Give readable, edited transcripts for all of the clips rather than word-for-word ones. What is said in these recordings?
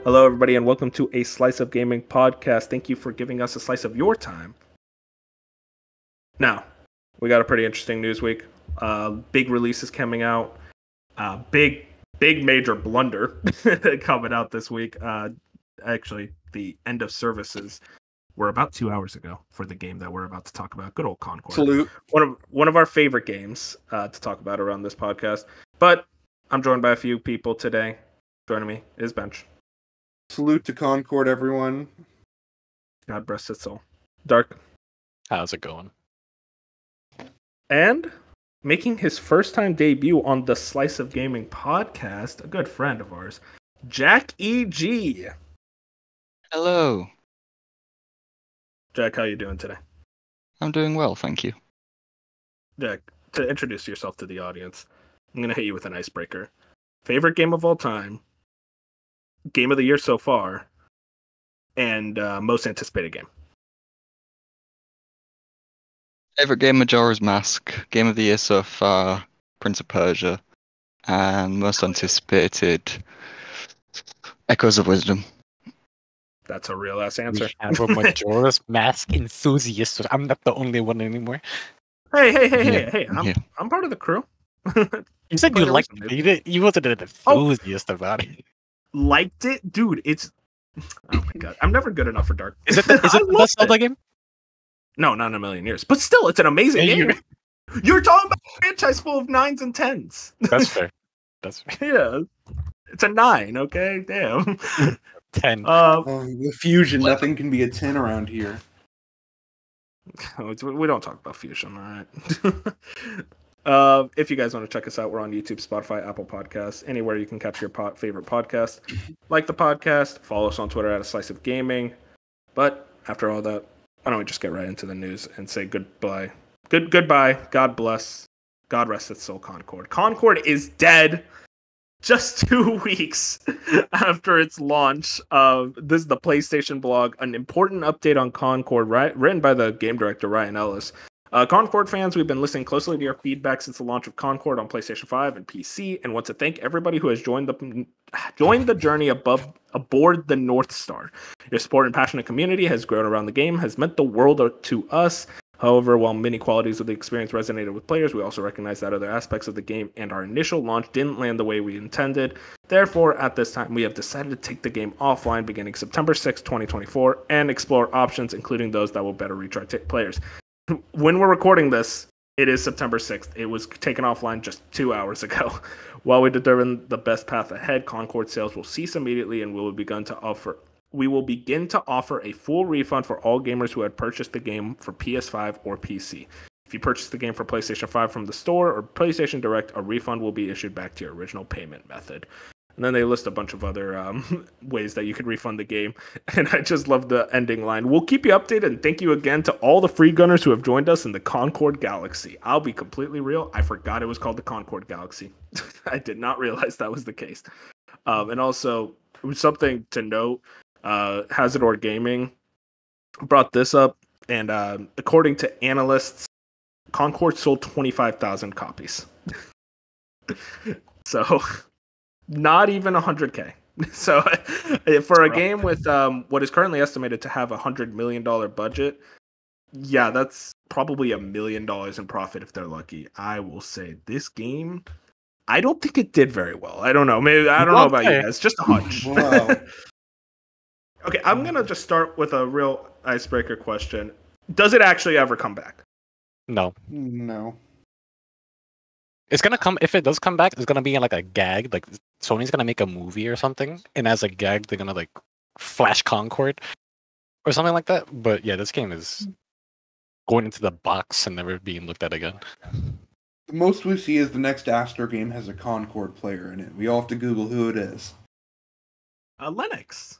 Hello, everybody, and welcome to a Slice of Gaming podcast. Thank you for giving us a slice of your time. Now, we got a pretty interesting news week. Big releases coming out. Big major blunder coming out this week. Actually, the end of services were about 2 hours ago for the game that we're about to talk about. Good old Concord. Salute. One of our favorite games to talk about around this podcast. But I'm joined by a few people today. Joining me is Bench. Salute to Concord, everyone. God bless its soul. Dark. How's it going? And making his first time debut on the Slice of Gaming podcast, a good friend of ours, Jack E.G. Hello. Jack, how you doing today? I'm doing well, thank you. Jack, to introduce yourself to the audience, I'm going to hit you with an icebreaker. Favorite game of all time, game of the year so far, and most anticipated game. Favorite game, Majora's Mask. Game of the year so far, Prince of Persia. And most anticipated, Echoes of Wisdom. That's a real ass answer. We have a Majora's Mask enthusiast. I'm not the only one anymore. Hey! I'm part of the crew. You said you liked it. You wasn't an enthusiast about it. Liked it, dude. It's oh my god. I'm never good enough for Dark. Is it the best Zelda game? No, not in a million years. But still, it's an amazing game. You're talking about a franchise full of 9s and 10s. That's fair. That's fair. Yeah, it's a 9. Okay, damn. 10. The Fusion. Nothing can be a 10 around here. We don't talk about Fusion, all right? If you guys want to check us out, we're on YouTube, Spotify, Apple Podcasts, anywhere you can catch your favorite podcast. Like the podcast, follow us on Twitter at A Slice of Gaming. But after all that, why don't we just get right into the news and say goodbye. Goodbye. God bless. God rest its soul, Concord. Concord is dead. Just 2 weeks after its launch. This is the PlayStation blog. An important update on Concord, written by the game director, Ryan Ellis. Concord fans, we've been listening closely to your feedback since the launch of Concord on PlayStation 5 and PC, and want to thank everybody who has joined the journey aboard the North Star. Your support and passionate community has grown around the game, has meant the world to us. However, while many qualities of the experience resonated with players, we also recognize that other aspects of the game and our initial launch didn't land the way we intended. Therefore, at this time, we have decided to take the game offline beginning September 6, 2024, and explore options, including those that will better reach our players. When we're recording this, it is September 6th. It was taken offline just 2 hours ago. While we determine the best path ahead, Concord sales will cease immediately, and we will begin to offer a full refund for all gamers who had purchased the game for PS5 or PC. If you purchased the game for PlayStation 5 from the store or PlayStation Direct, a refund will be issued back to your original payment method. And then they list a bunch of other ways that you could refund the game. And I just love the ending line. We'll keep you updated, and thank you again to all the free gunners who have joined us in the Concord Galaxy. I'll be completely real. I forgot it was called the Concord Galaxy. I did not realize that was the case. And also, something to note, Hazardor Gaming brought this up, and according to analysts, Concord sold 25,000 copies. So, not even 100K. So, for a game with what is currently estimated to have $100 million budget, yeah, that's probably $1 million in profit if they're lucky. I will say this game, I don't think it did very well. I don't know. Maybe I don't know about you guys. Just a hunch. Wow. Okay, I'm gonna just start with a real icebreaker question. Does it actually ever come back? No. It's gonna come. If it does come back, it's gonna be like a gag. Like Sony's gonna make a movie or something, and as a gag, they're gonna like flash Concord or something like that. But yeah, this game is going into the box and never being looked at again. The most we see is the next Astro game has a Concord player in it. We all have to Google who it is. Lennox.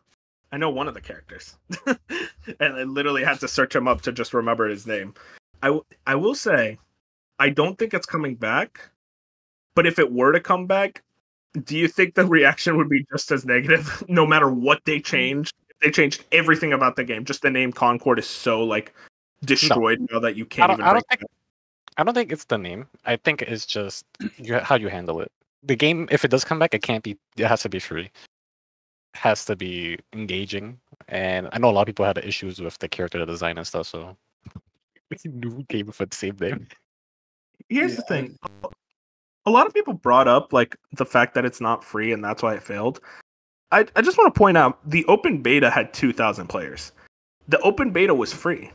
I know one of the characters. And I literally had to search him up to just remember his name. I will say, I don't think it's coming back. But if it were to come back, do you think the reaction would be just as negative no matter what they changed? They changed everything about the game. Just the name Concord is so like destroyed now that you can't even I bring don't think. I don't think it's the name. I think it's just how you handle it. The game, if it does come back, it can't be. It has to be free. It has to be engaging. And I know a lot of people had issues with the character design and stuff. So new game with the same name. Here's the thing. A lot of people brought up like the fact that it's not free and that's why it failed. I just want to point out the open beta had 2,000 players. The open beta was free.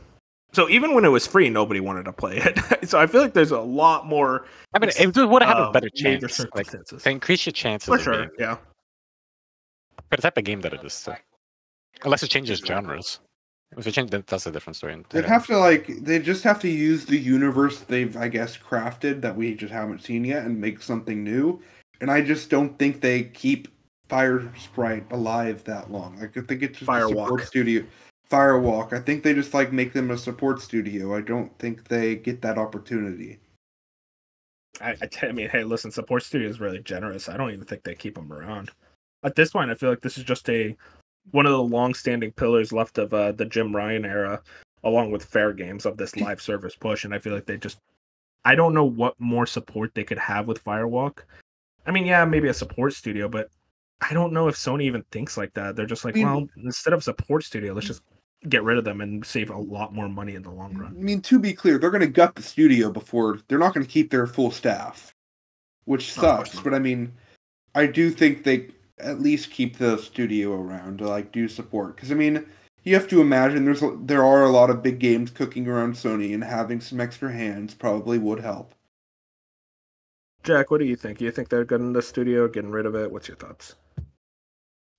So even when it was free, nobody wanted to play it. So I feel like there's a lot more. I mean, it would have had a better major chance. Like, circumstances. to increase your chances For of sure, being, yeah. for the type of game that it is. So. Unless it changes genres. If it changes, that's a different story. They'd have to they just have to use the universe they've, I guess, crafted that we just haven't seen yet and make something new. And I just don't think they keep Fire Sprite alive that long. Like, I think it's just a support studio. Firewalk. I think they just make them a support studio. I don't think they get that opportunity. I mean, hey, listen, support studio is really generous. I don't even think they keep them around. At this point, I feel like this is just one of the long-standing pillars left of the Jim Ryan era, along with Fair Games of this live service push. And I feel like I don't know what more support they could have with Firewalk. I mean, yeah, maybe a support studio, but I don't know if Sony even thinks like that. They're just like, well, instead of support studio, let's just get rid of them and save a lot more money in the long run. I mean, to be clear, they're going to gut the studio before. They're not going to keep their full staff, which sucks. But I mean, I do think they at least keep the studio around to do support. Because I mean, you have to imagine there are a lot of big games cooking around Sony, and having some extra hands probably would help. Jack, what do you think? Do you think they're good in the studio, getting rid of it? What's your thoughts?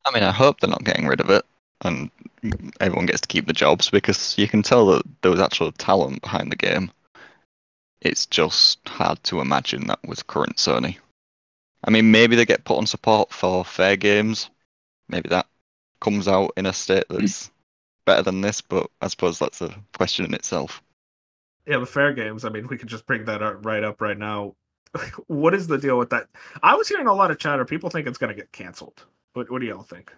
I mean, I hope they're not getting rid of it, and everyone gets to keep the jobs, because you can tell that there was actual talent behind the game. It's just hard to imagine that with current Sony. I mean, maybe they get put on support for Fair Games. Maybe that comes out in a state that's better than this, but I suppose that's a question in itself. Yeah, the Fair Games, I mean, we could just bring that up right now. What is the deal with that? I was hearing a lot of chatter. People think it's going to get canceled. What do y'all think?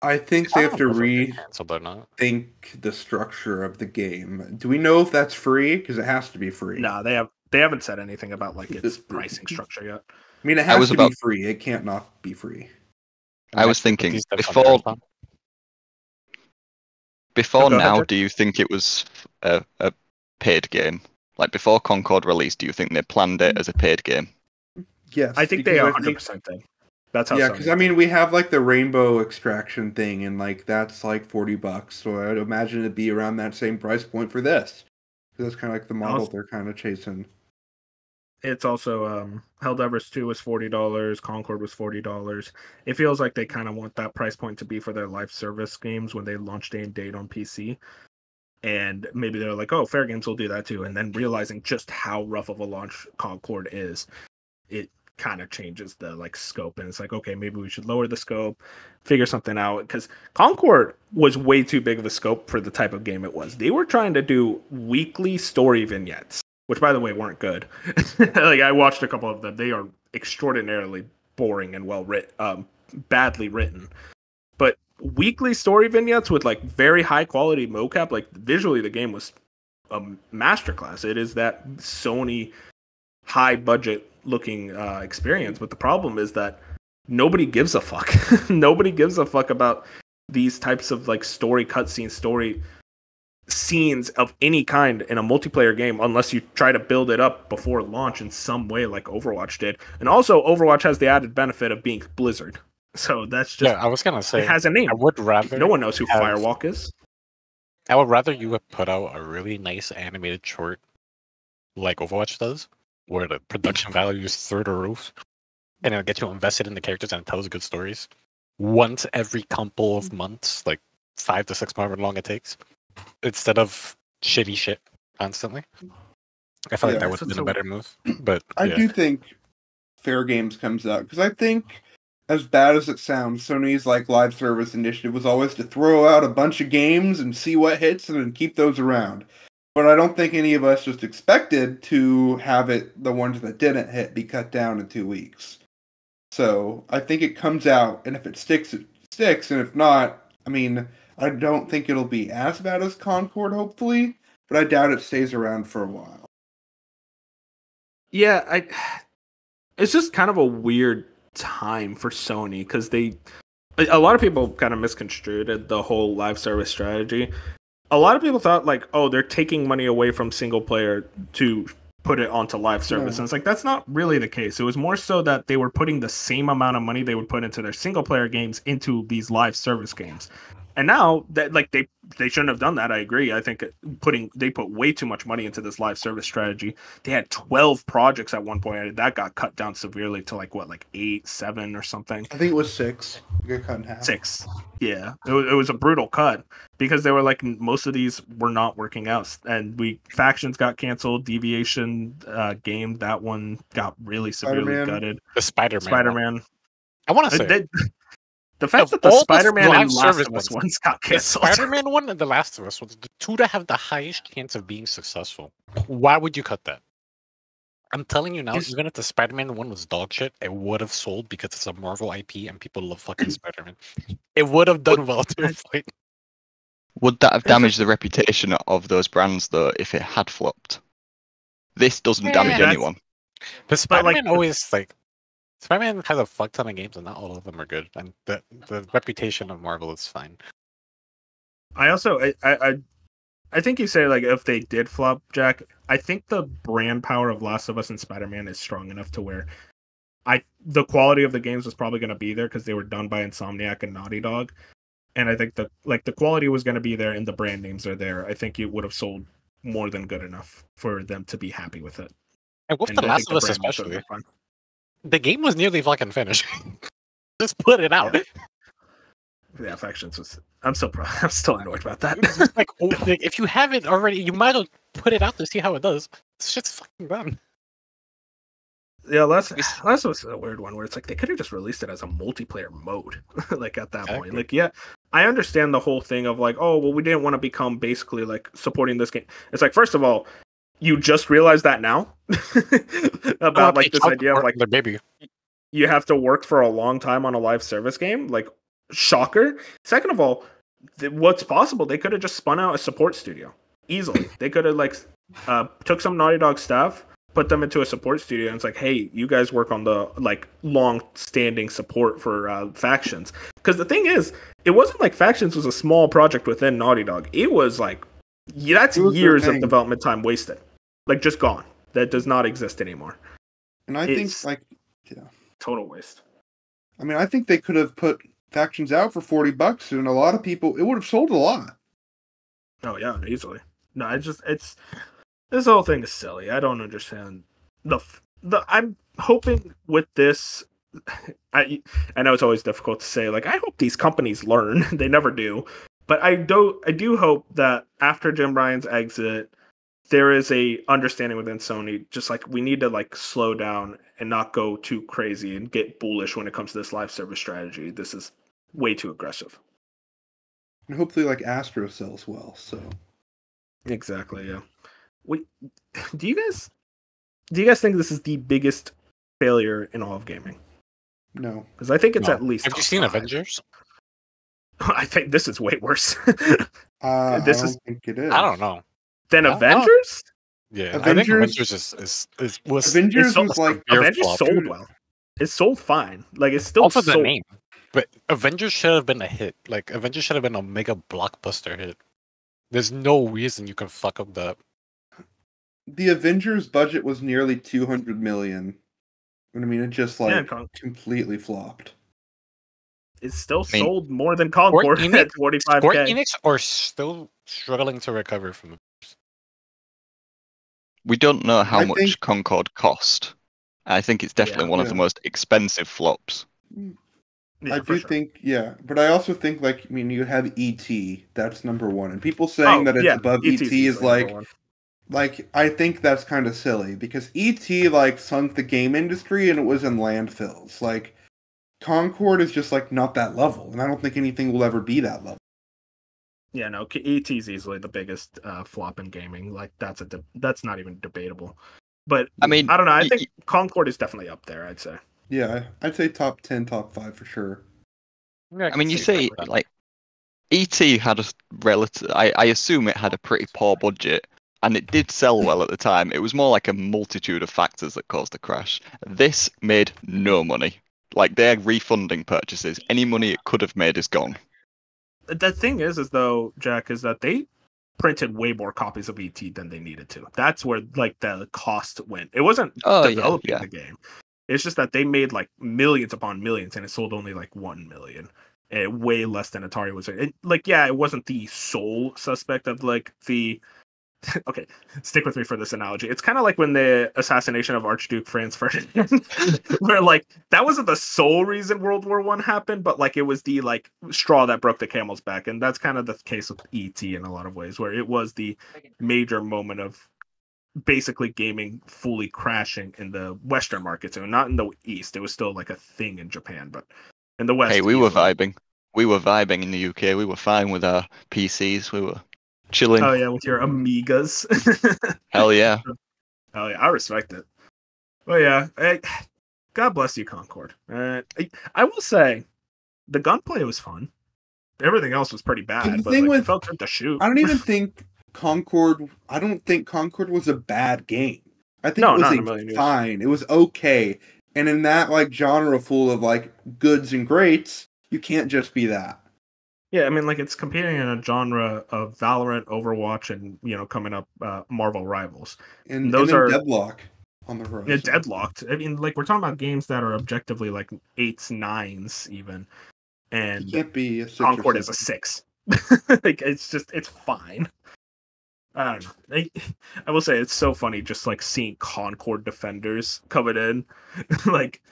I think they have to rethink the structure of the game. Do we know if that's free? Because it has to be free. No, they haven't said anything about its pricing structure yet. I mean, it has to be free. It can't not be free. I was thinking before now. Do you think it was a paid game? Like before Concord released, do you think they planned it as a paid game? Yes, I think they 100% did. That's how. Yeah, because I mean, we have the rainbow extraction thing, and that's $40. So I'd imagine it'd be around that same price point for this. Because that's kind of the model they're kind of chasing. It's also Held Everest 2 was $40, Concord was $40. It feels like they kind of want that price point to be for their live service games when they launch day and date on PC. And maybe they're like, oh, Fair Games will do that too. And then realizing just how rough of a launch Concord is, it kind of changes the scope. And it's like, okay, maybe we should lower the scope, figure something out. Because Concord was way too big of a scope for the type of game it was. They were trying to do weekly story vignettes, which, by the way, weren't good. I watched a couple of them. They are extraordinarily boring and badly written. But weekly story vignettes with very high quality mocap, visually the game was a masterclass. It is that Sony high budget looking experience, but the problem is that nobody gives a fuck. Nobody gives a fuck about these types of story cutscenes, story scenes of any kind in a multiplayer game unless you try to build it up before launch in some way like Overwatch did. And also Overwatch has the added benefit of being Blizzard. So that's just... Yeah, I was gonna say... It has a name. I would rather... No one knows who Firewalk is. I would rather you would put out a really nice animated short like Overwatch does, where the production value is through the roof, and it'll get you invested in the characters and it tells good stories once every couple of months, 5 to 6 months, however long it takes, instead of shitty shit constantly. I feel like that would have been a better move. But I do think Fair Games comes out, because I think, as bad as it sounds, Sony's live service initiative was always to throw out a bunch of games and see what hits and then keep those around. But I don't think any of us just expected to have the ones that didn't hit be cut down in 2 weeks. So I think it comes out, and if it sticks, it sticks, and if not, I mean, I don't think it'll be as bad as Concord, hopefully, but I doubt it stays around for a while. Yeah, it's just kind of a weird time for Sony because a lot of people kind of misconstrued the whole live service strategy. A lot of people thought like, oh, they're taking money away from single player to put it onto live service. And it's like, that's not really the case. It was more so that they were putting the same amount of money they would put into their single player games into these live service games. And now that like they shouldn't have done that. I agree. I think they put way too much money into this live service strategy. They had 12 projects at one point. That got cut down severely to like 8, 7 or something. I think it was 6. You got cut in half. 6. Yeah, it was a brutal cut because they were like most of these were not working out, and factions got canceled. Deviation game, that one got really severely gutted. The Spider-Man. I want to say the fact that the Spider-Man and Last of Us ones got canceled. The Spider-Man one and the Last of Us ones, the two that have the highest chance of being successful. Why would you cut that? I'm telling you now, even if the Spider-Man one was dog shit, it would have sold because it's a Marvel IP and people love fucking Spider-Man. It would have done well to a point. Would that have damaged the reputation of those brands though if it had flopped? This doesn't damage anyone. But Spider-Man always like Spider-Man has a fuck ton of games and not all of them are good. And the reputation of Marvel is fine. I also I think you say like if they did flop, Jack, I think the brand power of Last of Us and Spider-Man is strong enough to where the quality of the games was probably going to be there because they were done by Insomniac and Naughty Dog, and I think the quality was going to be there and the brand names are there. I think it would have sold more than good enough for them to be happy with it. And with The Last of Us especially, the game was nearly fucking finished. Just put it out. Yeah, Factions was. I'm still annoyed about that. like, if you haven't already, you might as well put it out to see how it does. This shit's fucking done. Yeah, Last was a weird one where it's like they could have just released it as a multiplayer mode. Like at that point, like yeah, I understand the whole thing of like, oh well, we didn't want to become basically like supporting this game. It's like first of all, you just realized that now about like this idea of like the baby. You have to work for a long time on a live service game, like. Shocker. Second of all, what's possible? They could have just spun out a support studio easily. They could have like took some Naughty Dog staff, put them into a support studio, and it's like, hey, you guys work on the like long-standing support for Factions. Because the thing is, it wasn't like Factions was a small project within Naughty Dog. It was like that's years of development time wasted, like just gone. That does not exist anymore. And I think like total waste. I mean, I think they could have put Factions out for $40, and a lot of people, it would have sold a lot. Oh yeah, easily. No, this whole thing is silly. I don't understand I'm hoping with this. I know it's always difficult to say. Like, I hope these companies learn. They never do, but I do hope that after Jim Ryan's exit, there is a understanding within Sony. Just like we need to like slow down and not go too crazy and get bullish when it comes to this live service strategy. This is way too aggressive. And hopefully like Astro sells well, so. Exactly, yeah. Do you guys think this is the biggest failure in all of gaming? No. Because I think it's at least. Have you seen Avengers? I think this is way worse. I don't think it is. I don't know. Then Avengers? Yeah, Avengers, I think Avengers was like Avengers sold well. It sold fine. Like it's still also sold. the name. But Avengers should have been a hit. Like Avengers should have been a mega blockbuster hit. There's no reason you can fuck up that. The Avengers budget was nearly $200 million. I mean, it just like completely flopped. It's still sold more than Concord at 45K. Square Enix are still struggling to recover from it. We don't know how much Concord cost. I think it's definitely one of the most expensive flops. Yeah, I do think, but I also think, like, I mean, you have E.T., that's number one, and people saying that it's above E.T. is like, I think that's kind of silly, because E.T., like, sunk the game industry, and it was in landfills. Like, Concord is just, like, not that level, and I don't think anything will ever be that level. Yeah, no, E.T.'s easily the biggest flop in gaming. Like, that's not even debatable. But, I mean, I don't know, I think Concord is definitely up there, I'd say. Yeah, I'd say top 10, top 5 for sure. I mean, you say, like, ET had a relative. I assume it had a pretty poor budget, and it did sell well at the time. It was more like a multitude of factors that caused the crash. This made no money. Like they're refunding purchases. Any money it could have made is gone. The thing is though, Jack, is that they printed way more copies of ET than they needed to. That's where like the cost went. It wasn't developing the game. It's just that they made like millions upon millions, and it sold only like 1 million. Way less than Atari was. It wasn't the sole suspect of like the. Okay, stick with me for this analogy. It's kind of like when the assassination of Archduke Franz Ferdinand, where like that wasn't the sole reason World War I happened, but like it was the like straw that broke the camel's back, and that's kind of the case with ET in a lot of ways, where it was the major moment of basically gaming fully crashing in the Western markets, and not in the East. It was still like a thing in Japan, but in the West. Hey, we were vibing. We were vibing in the UK. We were fine with our PCs. We were chilling. Oh yeah, with your Amigas. Hell yeah. Oh yeah, I respect it. Well, yeah, God bless you, Concord. I will say, the gunplay was fun. Everything else was pretty bad, but it felt good to shoot. I don't think Concord was a bad game. I think it was fine. It was okay. And in that like genre full of like goods and greats, you can't just be that. Yeah, I mean, like it's competing in a genre of Valorant, Overwatch, and coming up Marvel Rivals. And those are Deadlock on the horizon. Yeah, Deadlocked. I mean, like we're talking about games that are objectively like 8s, 9s, even. And it can't be a 6 Concord is a 6. Like it's fine. I don't know. I will say it's so funny just like seeing Concord defenders coming in, like.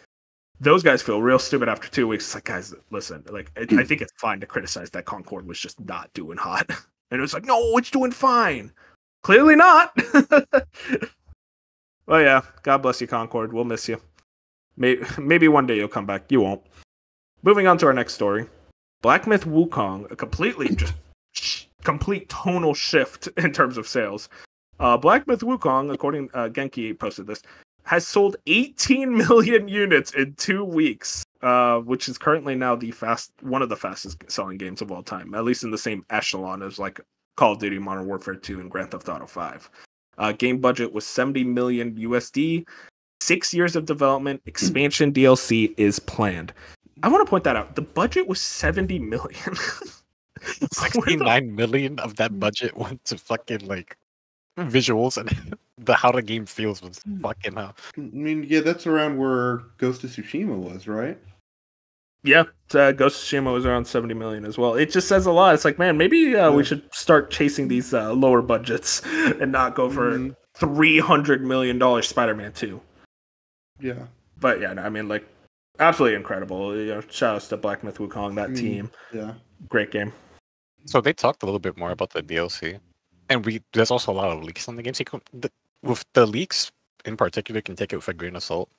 Those guys feel real stupid after 2 weeks. It's like, guys, listen, like, I think it's fine to criticize that Concord was just not doing hot. And it was like, no, it's doing fine. Clearly not. Well, yeah, God bless you, Concord. We'll miss you. Maybe one day you'll come back. You won't. Moving on to our next story. Black Myth Wukong, a complete tonal shift in terms of sales. Black Myth Wukong, according Genki posted this, has sold 18 million units in 2 weeks, which is currently now one of the fastest selling games of all time, at least in the same echelon as like Call of Duty, Modern Warfare 2, and Grand Theft Auto 5. Game budget was 70 million USD. 6 years of development. Expansion DLC is planned. I want to point that out. The budget was 70 million. 69 million of that budget went to fucking like visuals and how the game feels was fucking hell. I mean, yeah, that's around where Ghost of Tsushima was, right? Yeah, Ghost of Tsushima was around 70 million as well. It just says a lot. It's like, man, maybe we should start chasing these lower budgets and not go for $300 million Spider-Man 2. Yeah. But yeah, I mean, like, absolutely incredible. Shout outs to Black Myth Wukong, that team. Yeah. Great game. So they talked a little bit more about the DLC. And there's also a lot of leaks on the game. So with the leaks in particular, you can take it with a grain of salt.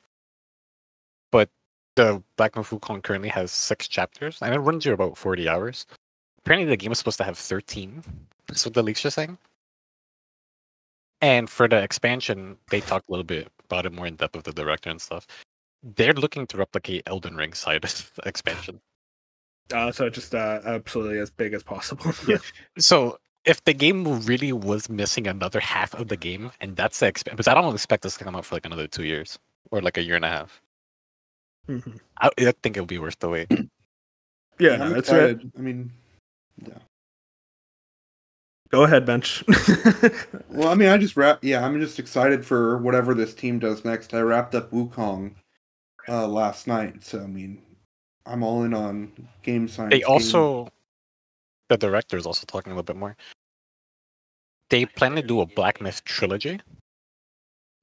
But the Black Myth Wukong currently has 6 chapters, and it runs you about 40 hours. Apparently, the game is supposed to have 13. That's what the leaks are saying. And for the expansion, they talked a little bit about it more in depth with the director and stuff. They're looking to replicate Elden Ring side expansion. So just absolutely as big as possible. Yeah. So if the game really was missing another half of the game, and that's the expansion, because I don't expect this to come out for like another 2 years or like a year and a half. Mm-hmm. I think it'll be worth the wait. Yeah, no, that's right. I mean, yeah. Go ahead, Bench. Well, I mean, I'm just excited for whatever this team does next. I wrapped up Wukong last night, so I mean, I'm all in on game science. The director is also talking a little bit more. They plan to do a Black Myth trilogy,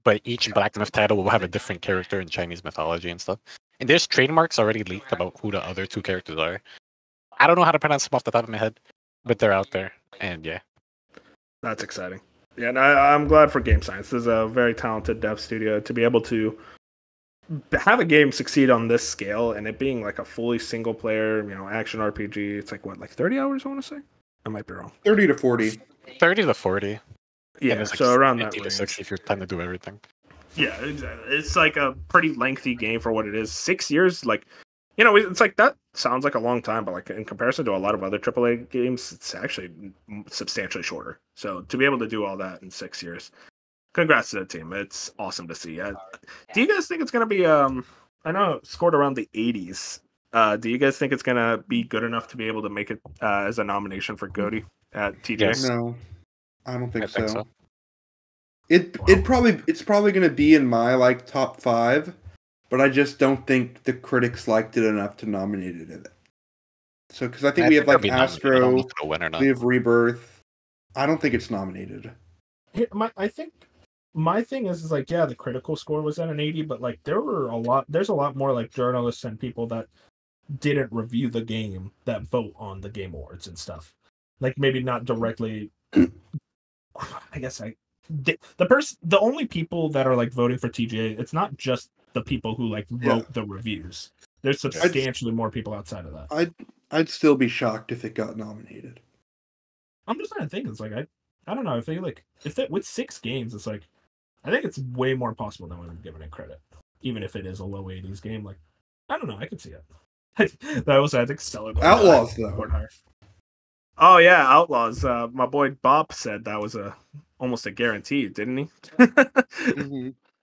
but each Black Myth title will have a different character in Chinese mythology and stuff. And there's trademarks already leaked about who the other 2 characters are. I don't know how to pronounce them off the top of my head, but they're out there, and yeah. That's exciting. Yeah, and I'm glad for Game Science. This is a very talented dev studio to be able to have a game succeed on this scale, and it being like a fully single player, action RPG. It's like what, like 30 hours? I want to say. I might be wrong. 30 to 40. 30 to 40. Yeah, so around that range. To 60 if you're trying to do everything. Yeah, exactly. It's like a pretty lengthy game for what it is. 6 years, like it's like that sounds like a long time, but like in comparison to a lot of other AAA games, it's actually substantially shorter. So to be able to do all that in 6 years, congrats to the team. It's awesome to see. Do you guys think it's gonna be? I know it scored around the 80s. Do you guys think it's gonna be good enough to be able to make it as a nomination for GOTY at TGA? Yes. No, I don't think I think so. It's probably going to be in my like top 5, but I just don't think the critics liked it enough to nominate it in it. So because I think we have like Astro, we have Rebirth. I don't think it's nominated. I think my thing is like, yeah, the critical score was at an 80, but like there's a lot more like journalists and people that didn't review the game that vote on the Game Awards and stuff. Like maybe not directly. I guess the only people that are like voting for TGA, it's not just the people who like wrote the reviews. There's substantially more people outside of that. I'd still be shocked if it got nominated. I'm just trying to think. It's like I don't know. I feel like with 6 games, it's like I think it's way more possible than we're giving it credit, even if it is a low 80s game. Like I don't know. I could see it. That was I think Stellar Outlaws though. Oh yeah, Outlaws. My boy Bob said that was almost a guarantee, didn't he? Mm-hmm.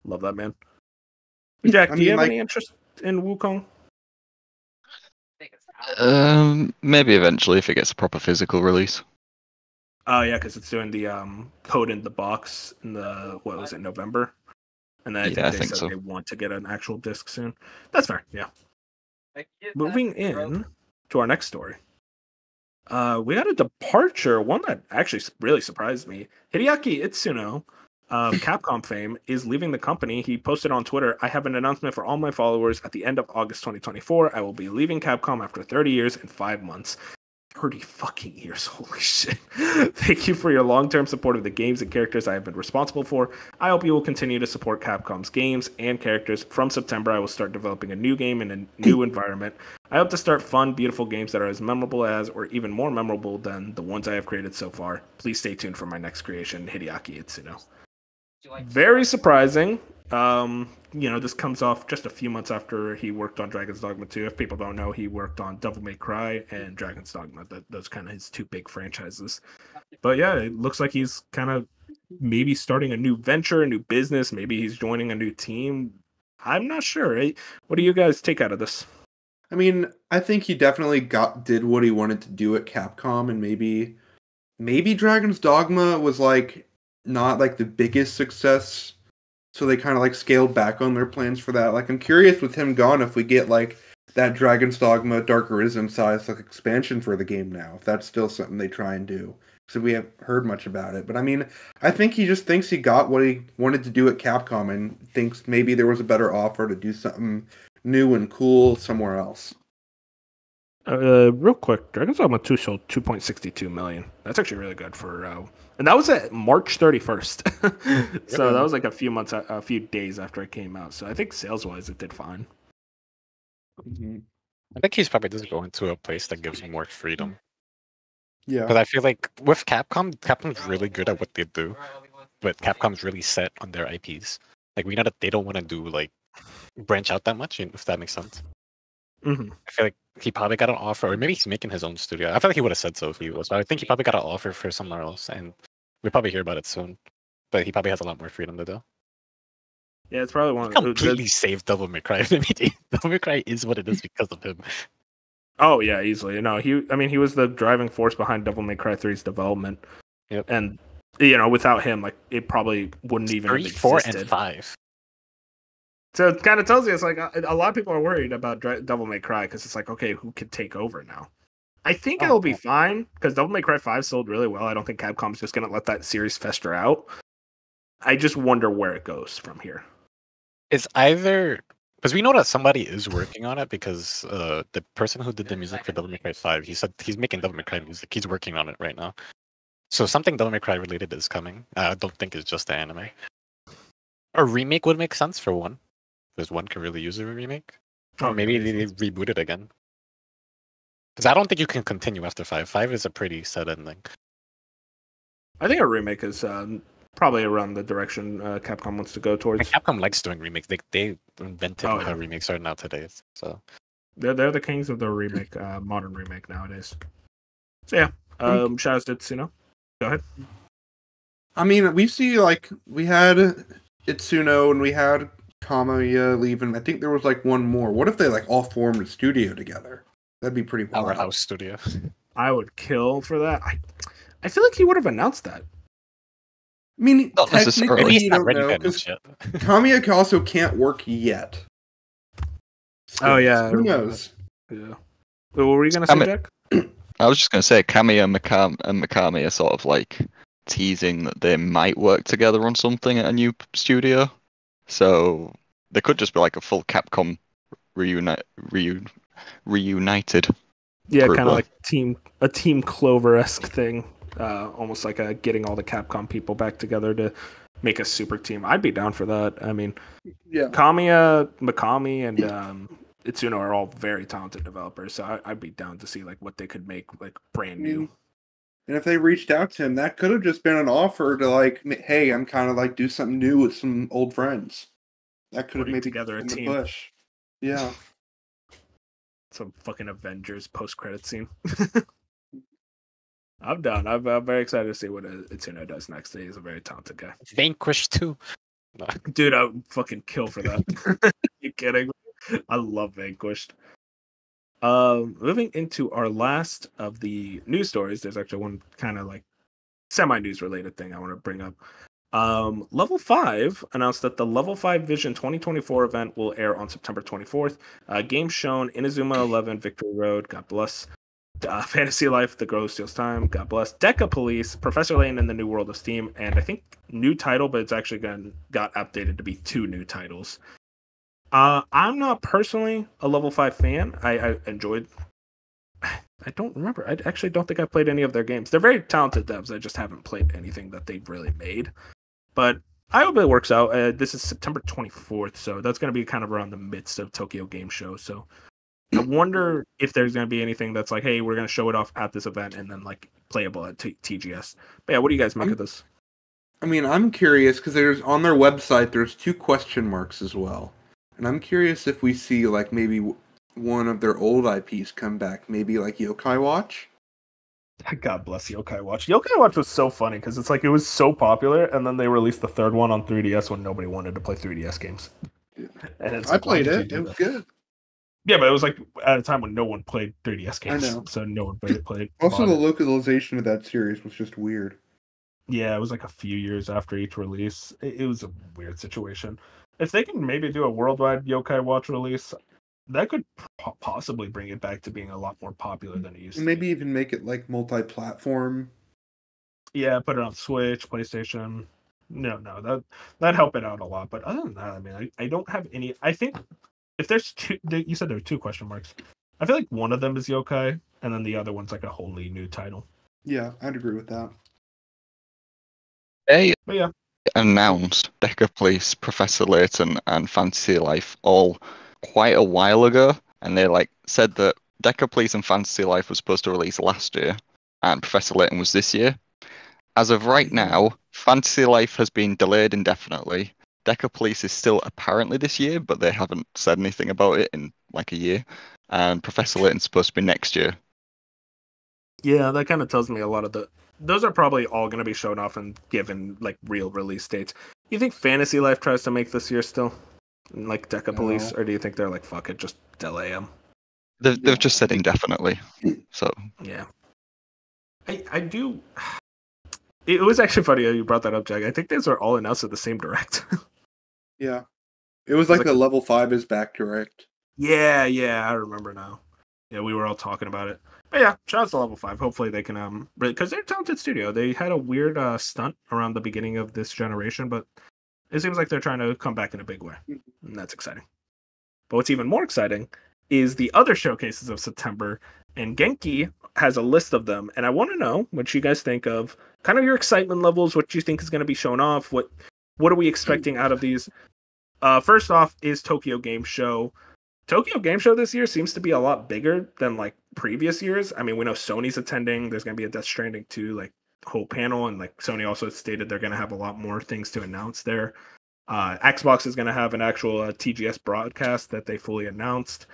Love that man. Jack, do you have any interest in Wukong? Maybe eventually if it gets a proper physical release. Oh yeah, because it's doing the code in the box in the November, and then I think they said they want to get an actual disc soon. That's fair. Yeah. Moving in to our next story. We got a departure, one that actually really surprised me. Hideaki Itsuno of Capcom fame is leaving the company. He posted on Twitter, "I have an announcement for all my followers. At the end of August 2024, I will be leaving Capcom after 30 years and 5 months. 30 fucking years, holy shit. Thank you for your long-term support of the games and characters I have been responsible for. I hope you will continue to support Capcom's games and characters. From September, I will start developing a new game in a new environment. I hope to start fun, beautiful games that are as memorable as, or even more memorable than, the ones I have created so far. Please stay tuned for my next creation, Hideaki Itsuno." Very surprising. This comes off just a few months after he worked on Dragon's Dogma 2. If people don't know, he worked on Devil May Cry and Dragon's Dogma. Those kind of his 2 big franchises. But yeah, it looks like he's kind of maybe starting a new venture, a new business. Maybe he's joining a new team. I'm not sure. What do you guys take out of this? I mean, I think he definitely did what he wanted to do at Capcom, and maybe Dragon's Dogma was like not like the biggest success, so they kind of like scaled back on their plans for that. Like I'm curious with him gone if we get like that Dragon's Dogma Dark Arisen size like expansion for the game now, if that's still something they try and do. So we haven't heard much about it. But I mean, I think he just thinks he got what he wanted to do at Capcom and thinks maybe there was a better offer to do something new and cool somewhere else. Real quick, Dragon's Dogma 2 sold 2.62 million. That's actually really good for, and that was at March 31st. So that was like a few days after it came out. So I think sales-wise, it did fine. Mm-hmm. I think he's probably just going to a place that gives him more freedom. Yeah. Because I feel like with Capcom's really good at what they do, but Capcom's really set on their IPs. Like we know that they don't want to do like branch out that much, if that makes sense. Mm-hmm. I feel like he probably got an offer, or maybe he's making his own studio. I feel like he would have said so if he was, but I think he probably got an offer for somewhere else, and we'll probably hear about it soon. But he probably has a lot more freedom to do. Yeah, it's probably one of completely saved Devil May Cry. Devil May Cry is what it is because of him. Oh yeah, easily. No, he was the driving force behind Devil May Cry 3's development. Yep. And without him, like it probably wouldn't even have existed. 4, and 5. So it kind of tells you it's like a lot of people are worried about Devil May Cry because it's like, okay, who could take over now? I think it'll be fine because Devil May Cry 5 sold really well. I don't think Capcom's just going to let that series fester out. I just wonder where it goes from here. It's either because we know that somebody is working on it because the person who did the music for Devil May Cry 5, he said he's making Devil May Cry music. He's working on it right now. So something Devil May Cry related is coming. I don't think it's just the anime. A remake would make sense for one. Because one can really use a remake. Or maybe they reboot it again. Because I don't think you can continue after 5. 5 is a pretty set ending. I think a remake is probably around the direction Capcom wants to go towards. And Capcom likes doing remakes. They invented how remakes are now today. So They're the kings of the remake, modern remake nowadays. So yeah, shout out to Itsuno. Go ahead. I mean, we see like we had Itsuno and we had Kamiya leaving. I think there was like one more. What if they like all formed a studio together? That'd be pretty wild. Our house studio. I would kill for that. I feel like he would have announced that. I mean, Not necessarily. technically, He's you not don't ready know to because announce yet. Kamiya also can't work yet. So, Oh, yeah, I who remember knows? Yeah. What were you gonna say, Jack? I was just going to say, Kamiya and Mikami are sort of like teasing that they might work together on something at a new studio. So they could just be like a full Capcom reunited. Yeah, group kind of there. like a Team Clover-esque thing. Almost like getting all the Capcom people back together to make a super team. I'd be down for that. I mean, Yeah. Kamiya, Mikami, and Itsuno are all very talented developers, so I'd be down to see like what they could make like brand new. And if they reached out to him, that could have just been an offer to like, hey, I'm kind of like do something new with some old friends. That could have Putting maybe together a been the team. push. Yeah. Some fucking Avengers post-credit scene. I'm down. I'm very excited to see what Itsuno does next. He's a very talented guy. Vanquish 2. Dude, I would fucking kill for that. You kidding me? I love Vanquished. Moving into our last of the news stories, there's actually one kind of like semi-news related thing I want to bring up. Level 5 announced that the Level 5 Vision 2024 event will air on September 24th. Games shown: Inazuma 11, Victory Road, God bless. Fantasy Life, The Girl Who Steals Time, God bless. Deca Police, Professor Layton and the New World of Steam, and I think new title, but it's actually got updated to be 2 new titles. I'm not personally a Level 5 fan. I enjoyed. I don't remember. I actually don't think I've played any of their games. They're very talented devs. I just haven't played anything that they've really made. But I hope it works out. This is September 24th, so that's going to be kind of around the midst of Tokyo Game Show. So I wonder if there's going to be anything that's like, hey, we're going to show it off at this event and then like playable at TGS. But yeah, what do you guys make of this? I mean, I'm curious because there's on their website there's 2 question marks as well, and I'm curious if we see like maybe one of their old IPs come back, maybe like Yokai Watch. God bless Yokai Watch. Yokai Watch was so funny because it's like it was so popular, and then they released the 3rd one on 3DS when nobody wanted to play 3DS games. And it's I like, why played did you it. do It was that? good. Yeah, but it was like at a time when no one played 3DS games. I know. So no one played. Also, bought the it. localization of that series was just weird. Yeah, it was like a few years after each release. It was a weird situation. If they can maybe do a worldwide Yokai Watch release, that could possibly bring it back to being a lot more popular than it used to Maybe be. even make it like multi-platform. Yeah, put it on Switch, PlayStation. No, that'd help it out a lot. But other than that, I mean, I don't have any. I think if there's 2, you said there were 2 question marks. I feel like one of them is Yokai, and then the other one's like a wholly new title. Yeah, I'd agree with that. They But yeah, announced Deca Police, Professor Layton, and Fantasy Life all quite a while ago, and they like said that Deca Police and Fantasy Life was supposed to release last year, and Professor Layton was this year. As of right now, Fantasy Life has been delayed indefinitely. Deca Police is still apparently this year, but they haven't said anything about it in like a year. And Professor Layton's supposed to be next year. yeah, that kind of tells me a lot of those are probably all going to be shown off and given like real release dates. You think Fantasy Life tries to make this year still, like Deca Police, or do you think they're like, fuck it, just delay them? They've just said indefinitely. So yeah, I do. It was actually funny how you brought that up, Jack. I think those are all announced at the same direct. Yeah. It was like the Level 5 is back direct. Yeah, I remember now. Yeah, we were all talking about it. But yeah, shout out to Level 5. Hopefully they can, because they're a talented studio. They had a weird stunt around the beginning of this generation, but it seems like they're trying to come back in a big way. And that's exciting. But what's even more exciting is the other showcases of September, and Genki has a list of them. And I want to know what you guys think of kind of your excitement levels, what you think is going to be shown off, what are we expecting out of these? First off is Tokyo Game Show. Tokyo Game Show this year seems to be a lot bigger than like previous years. I mean, we know Sony's attending. There's going to be a Death Stranding 2 like whole panel, and like Sony also stated they're going to have a lot more things to announce there. Xbox is going to have an actual TGS broadcast that they fully announced.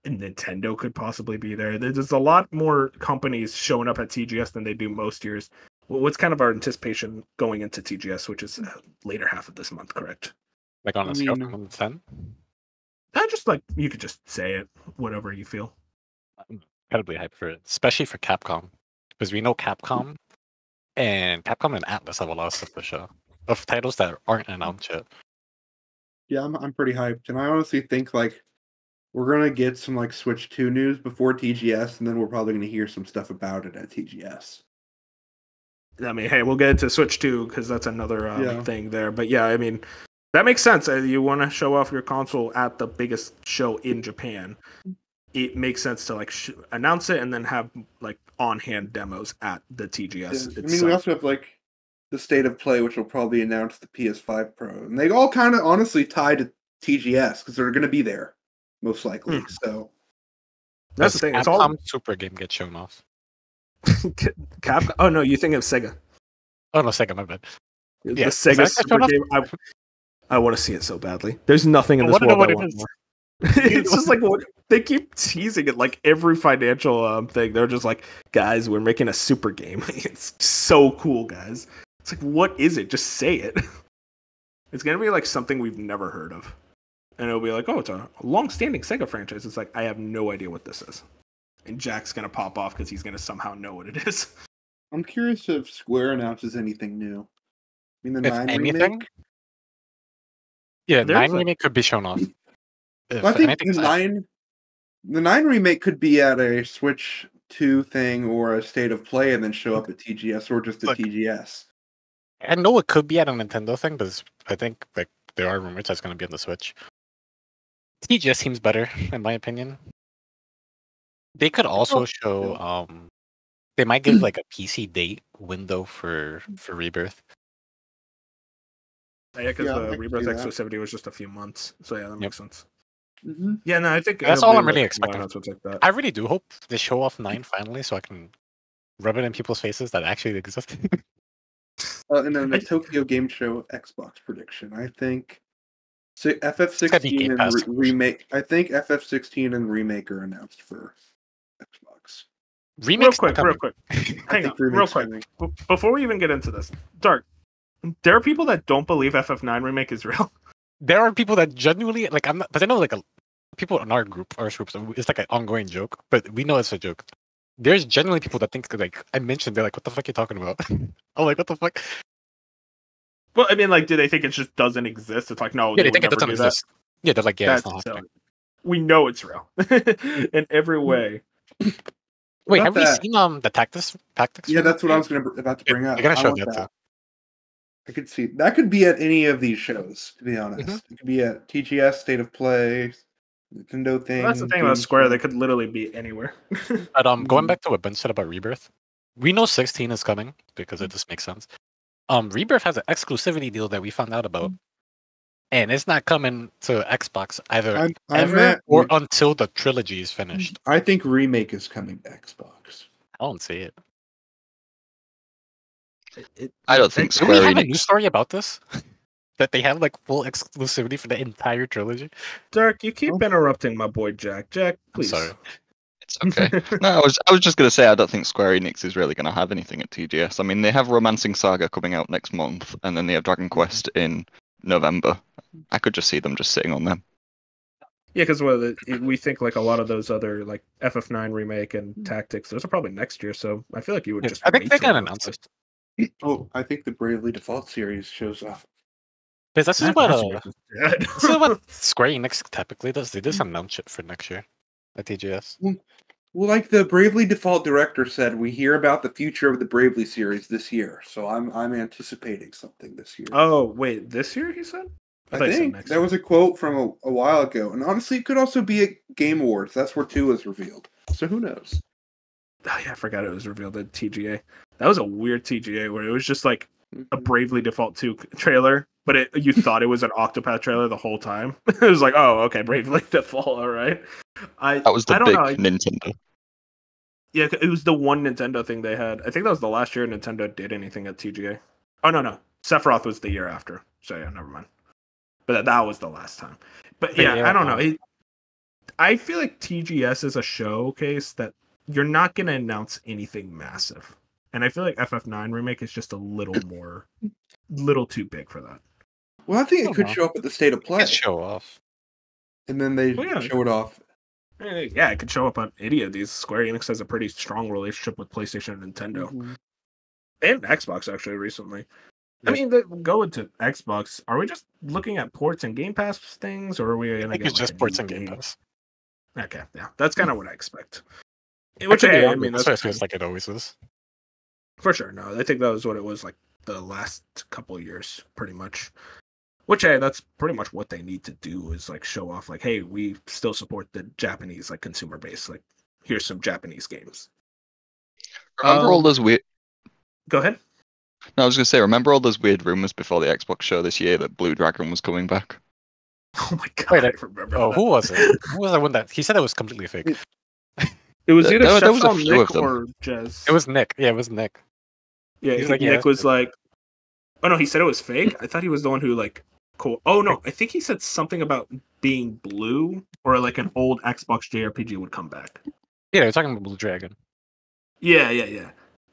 And Nintendo could possibly be there. There's a lot more companies showing up at TGS than they do most years. What's kind of our anticipation going into TGS, which is later half of this month, correct? Like on I a scale mean- from 1 to 10? I just like you could just say it, whatever you feel. I'm incredibly hyped for it, especially for Capcom. Because we know Capcom and Atlas have a lot of stuff to show. Of titles that aren't announced yet. Yeah, I'm pretty hyped, and I honestly think like we're gonna get some like Switch 2 news before TGS, and then we're probably gonna hear some stuff about it at TGS. I mean, hey, we'll get into Switch 2 because that's another Yeah. thing there. But yeah, I mean, that makes sense. You want to show off your console at the biggest show in Japan. It makes sense to like announce it and then have like on-hand demos at the TGS. Yeah. I mean, itself. we also have like the State of Play, which will probably announce the PS5 Pro, and they all kind of honestly tie to TGS because they're gonna be there most likely. So That's the Does thing. It's Capcom all Super game get shown off? Capcom. Oh no, you think of Sega? Oh no, Sega, my bad. The Yeah, Sega does that get Super shown off? game. I want to see it so badly. There's nothing in I this wanna know world I what it want is. more. It's just like what they keep teasing it, like every financial thing. They're just like, guys, we're making a super game. It's so cool, guys. It's like, what is it? Just say it. It's gonna be like something we've never heard of, and it'll be like, oh, it's a long-standing Sega franchise. It's like I have no idea what this is, and Jack's gonna pop off because he's gonna somehow know what it is. I'm curious if Square announces anything new. I mean, the If 9 anything, remake. yeah, There's 9 a- remake could be shown off. If I think anything's the 9 remake could be at a Switch 2 thing or a State of Play and then show up at TGS or just at Look. TGS. I know it could be at a Nintendo thing, but I think like there are rumors that's going to be on the Switch. TGS seems better, in my opinion. They could also show. They might give like a PC date window for Rebirth. Yeah, because Yeah, I the can Rebirth see that. exclusivity was just a few months. So yeah, that makes sense. Mm-hmm. Yeah, no, I think That's it'll all be, I'm really like, expecting. announcements like that. I really do hope they show off 9 finally, so I can rub it in people's faces that actually exist. And then the Tokyo Game Show Xbox prediction. I think gotta be FF16 Game and Pass. remake. I think FF16 and remake are announced for Xbox. Remakes Real not coming. quick. I Hang on, think real remake's quick. coming. Before we even get into this, Dark, there are people that don't believe FF9 remake is real. There are people that genuinely like. I'm not, but I know like people in our group, it's like an ongoing joke, but we know it's a joke. There's genuinely people that think like I mentioned, they're like, "What the fuck are you talking about?" I'm like, "What the fuck?" Well, I mean, like, do they think it just doesn't exist? It's like, no, Yeah, they would think it never doesn't do that. exist. Yeah, they're like, "Yeah, it's That's not silly. happening." We know it's real in every way. Wait, about have we that? seen the tactics? Yeah, that's what I was about to bring Yeah, up. they're gonna I show want that too. that. I could see that could be at any of these shows. To be honest, Mhm. it could be at TGS, State of Play, Nintendo thing. Well, that's the thing Game about Square; Show. they could literally be anywhere. But going Mhm. back to what Ben said about Rebirth, we know 16 is coming because it just makes sense. Rebirth has an exclusivity deal that we found out about, and it's not coming to Xbox either I'm ever at- or until the trilogy is finished. I think remake is coming to Xbox. I don't see it. I don't think Do we Square have a news Enix. story about this? That they have like full exclusivity for the entire trilogy? Dirk, you keep interrupting my boy Jack. Jack, I'm please. sorry. It's okay. No, I was just gonna say I don't think Square Enix is really gonna have anything at TGS. I mean, they have Romancing Saga coming out next month, and then they have Dragon Quest in November. I could just see them just sitting on them. Yeah, because we think like a lot of those other like FF9 remake and Tactics, those are probably next year. So I feel like you would Yeah, just. I think wait they till can those announce guys- it. Oh, I think the Bravely Default series shows up. Because this is That what series is dead. this is what Square Enix typically does. They just announce it for next year at TGS. Well, like the Bravely Default director said, we hear about the future of the Bravely series this year. So I'm anticipating something this year. Oh wait, this year he said? I thought you said think next that year. was a quote from a while ago, and honestly, it could also be at Game Awards. That's where 2 was revealed. So who knows? Oh yeah, I forgot it was revealed at TGA. That was a weird TGA where it was just like a Mhm. Bravely Default 2 trailer, but you thought it was an Octopath trailer the whole time. It was like, oh, okay, Bravely Default, all right. That was the I don't big know. Nintendo. Yeah, it was the one Nintendo thing they had. I think that was the last year Nintendo did anything at TGA. Oh no, Sephiroth was the year after. So yeah, never mind. But that was the last time. But yeah, yeah, I don't know. I feel like TGS is a showcase that you're not going to announce anything massive. And I feel like FF9 Remake is just a little too big for that. Well, I think I it could don't know. show up at the State of Play, Let's show off. and then they Well, yeah. show it off. Yeah, it could show up on any of these. Square Enix has a pretty strong relationship with PlayStation and Nintendo. Mhm. And Xbox, actually, recently. I Yep. mean, going to Xbox, are we just looking at ports and Game Pass things, or are we going I to think get it's like just a ports new and Game game? Pass. Okay, yeah, that's kind of what I expect. Which, Which hey, I mean, that's that's what it feels like it always is. for sure. No, I think that was what it was like the last couple of years, pretty much. Which, hey, that's pretty much what they need to do is like show off, like, hey, we still support the Japanese like consumer base. Like, here's some Japanese games. Remember all those weird? Go ahead. No, I was gonna say, remember all those weird rumors before the Xbox show this year that Blue Dragon was coming back? Oh my god! Wait, I remember. Oh, that. who was it? Who was the one that he said it was completely fake? It was either There was a Chef few Nick of them. or Jez. It was Nick. Yeah, it was Nick. Yeah, He's like, yeah, Nick it's was fake. like, oh no, he said it was fake. I thought he was the one who like, cool. Oh no, I think he said something about being blue or like an old Xbox JRPG would come back. Yeah, we're talking about Blue Dragon. Yeah.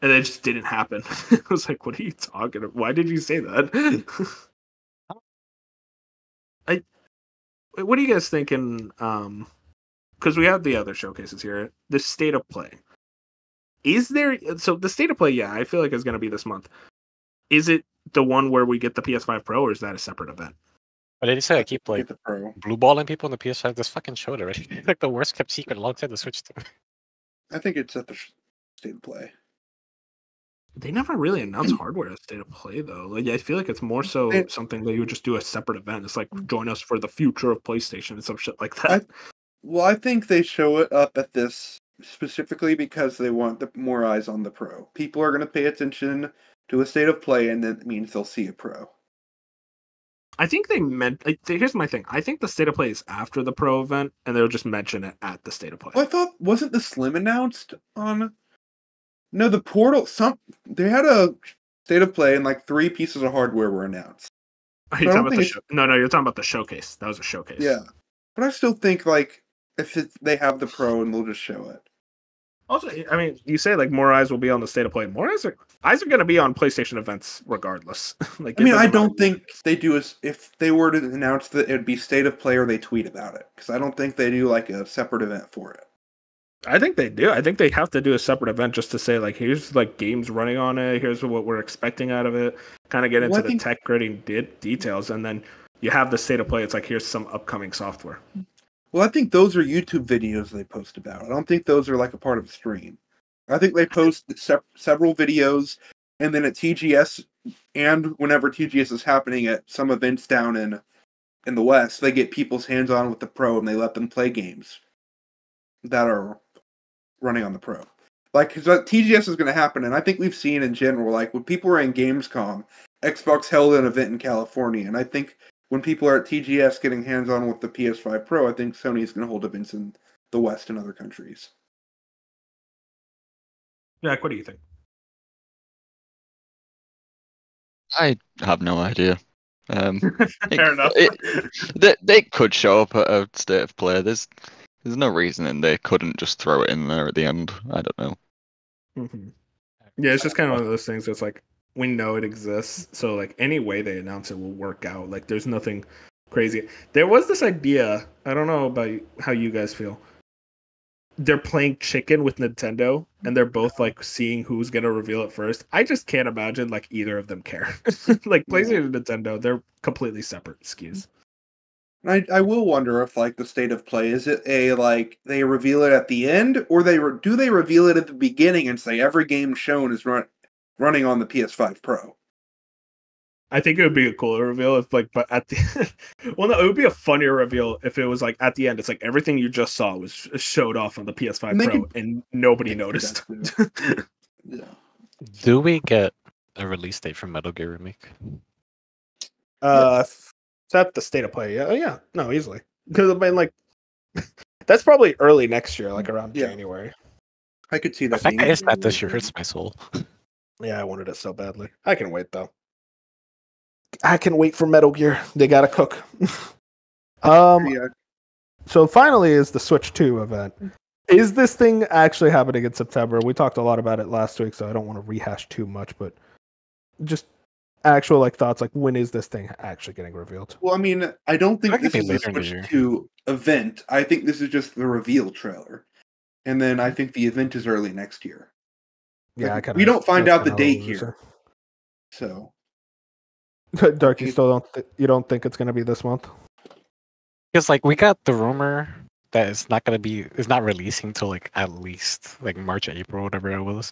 And it just didn't happen. I was like, what are you talking about? Why did you say that? What are you guys thinking? Because we have the other showcases here. The State of Play. Is there... So the State of Play, yeah, I feel like is going to be this month. Is it the one where we get the PS5 Pro, or is that a separate event? But did you say I keep like Get the Pro. blue balling people on the PS5? This fucking showed already. Like the worst kept secret alongside the Switch 2. I think it's at the State of Play. They never really announce hardware at State of Play, though. Like, I feel like it's more so something that you would just do a separate event. It's like, join us for the future of PlayStation and some shit like that. I think they show it up at this specifically because they want more eyes on the Pro. People are going to pay attention to a State of Play, and that means they'll see a Pro. I think they meant... Like, here's my thing. I think the State of Play is after the Pro event, and they'll just mention it at the State of Play. Well, I thought, wasn't the Slim announced on... No, the Portal... They had a State of Play, and like 3 pieces of hardware were announced. Are you talking about the No, you're talking about the showcase. That was a showcase. Yeah. But I still think, like, if they have the Pro, and they'll just show it. Also, I mean, you say like more eyes will be on the State of Play. More eyes are going to be on PlayStation events regardless. Like, I mean, I don't think they do if they were to announce that it'd be State of Play or they tweet about it, because I don't think they do like a separate event for it. I think they do. I think they have to do a separate event just to say like, here's like games running on it. Here's what we're expecting out of it. Kind of get into the tech grading details, and then you have the State of Play. It's like, here's some upcoming software. Well, I think those are YouTube videos they post about. I don't think those are like a part of the stream. I think they post several videos, and then at TGS, and whenever TGS is happening at some events down in the West, they get people's hands on with the Pro, and they let them play games that are running on the Pro. Like, because TGS is going to happen, and I think we've seen in general, like, when people were in Gamescom, Xbox held an event in California, and I think when people are at TGS getting hands-on with the PS5 Pro, I think Sony's going to hold events in the West and other countries. Jack, what do you think? I have no idea. Fair enough. They could show up at a State of Play. There's no reason and they couldn't just throw it in there at the end. I don't know. Mm-hmm. Yeah, it's just kind of one of those things that's like, we know it exists, so like any way they announce it will work out. Like, there's nothing crazy. There was this idea, I don't know about how you guys feel. They're playing chicken with Nintendo, and they're both like seeing who's gonna reveal it first. I just can't imagine like either of them care. Like PlayStation and Nintendo, they're completely separate SKUs. I will wonder if like the State of Play, is it a like they reveal it at the end, or do they reveal it at the beginning and say every game shown is running on the PS5 Pro? I think it would be a cooler reveal if like, but at the well, no, it would be a funnier reveal if it was like at the end. It's like everything you just saw was showed off on the PS5 Pro, and nobody noticed. Yeah. Do we get a release date for Metal Gear Remake? It's at the State of Play. Yeah, no, easily. Because I mean, like, that's probably early next year, like around January. I could see The that. fact that it's not this year hurts my soul. Yeah, I wanted it so badly. I can wait though. I can wait for Metal Gear. They gotta cook. Yeah. So finally is the Switch 2 event. Is this thing actually happening in September? We talked a lot about it last week, so I don't want to rehash too much, but just actual like thoughts, like when is this thing actually getting revealed? Well, I mean, I don't think That could this be is a later in the Switch year. 2 event. I think this is just the reveal trailer. And then I think the event is early next year. Yeah, Like, I we don't find out the date here. here. So, Dark, you still don't think it's going to be this month? Because like we got the rumor that it's not releasing till like at least like March, April, whatever it was.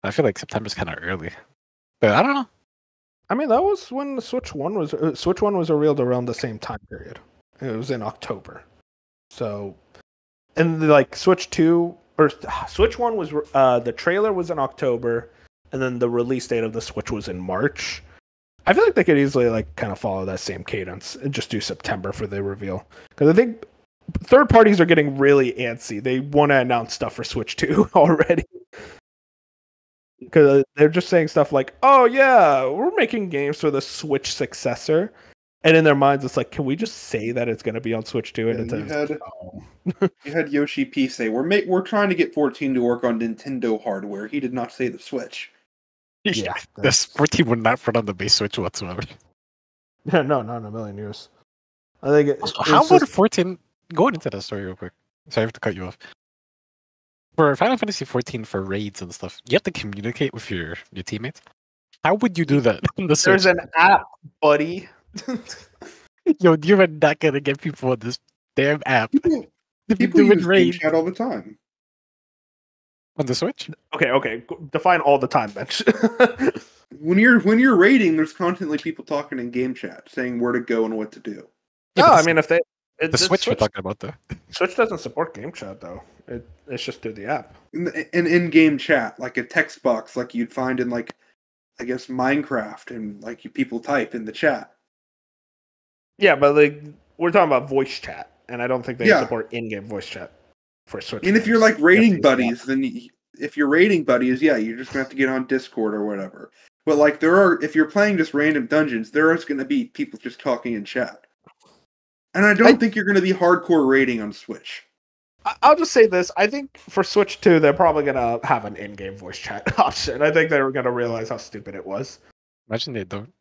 I feel like September's kind of early, but I don't know. I mean, that was when the Switch 1 was revealed around the same time period. It was in October. So, and like Switch 2 or Switch 1 was the trailer was in October, and then the release date of the Switch was in March. I feel like they could easily like kind of follow that same cadence and just do September for the reveal, because I think third parties are getting really antsy. They want to announce stuff for Switch 2 already. Because they're just saying stuff like, "Oh yeah, we're making games for the Switch successor," and in their minds, it's like, "Can we just say that it's going to be on Switch 2?" And you had Yoshi P say, "We're trying to get 14 to work on Nintendo hardware." He did not say the Switch. Yeah, this 14 would not run on the base Switch whatsoever. Yeah, no, not in a million years. I think. How about 14? Going into that story real quick. Sorry, I have to cut you off. For Final Fantasy 14, for raids and stuff, you have to communicate with your teammates. How would you do that on the Switch? There's an app, buddy. Yo, you're not gonna get people on this damn app. People use game chat all the time. On the Switch? Okay. Define all the time, bench. When you're raiding, there's constantly people talking in game chat, saying where to go and what to do. Yeah, I mean, if they the Switch we're talking about though. Switch doesn't support game chat though. It's just through the app. In-game chat, like a text box, like you'd find in like, I guess, Minecraft, and like people type in the chat. Yeah, but like we're talking about voice chat, and I don't think they support in-game voice chat for Switch. And if you're like raiding buddies, then if you're raiding buddies, yeah, you're just gonna have to get on Discord or whatever. But like if you're playing just random dungeons, there is gonna be people just talking in chat. And I don't think you're gonna be hardcore raiding on Switch. I'll just say this: I think for Switch 2, they're probably gonna have an in-game voice chat option. I think they're gonna realize how stupid it was. Imagine they don't.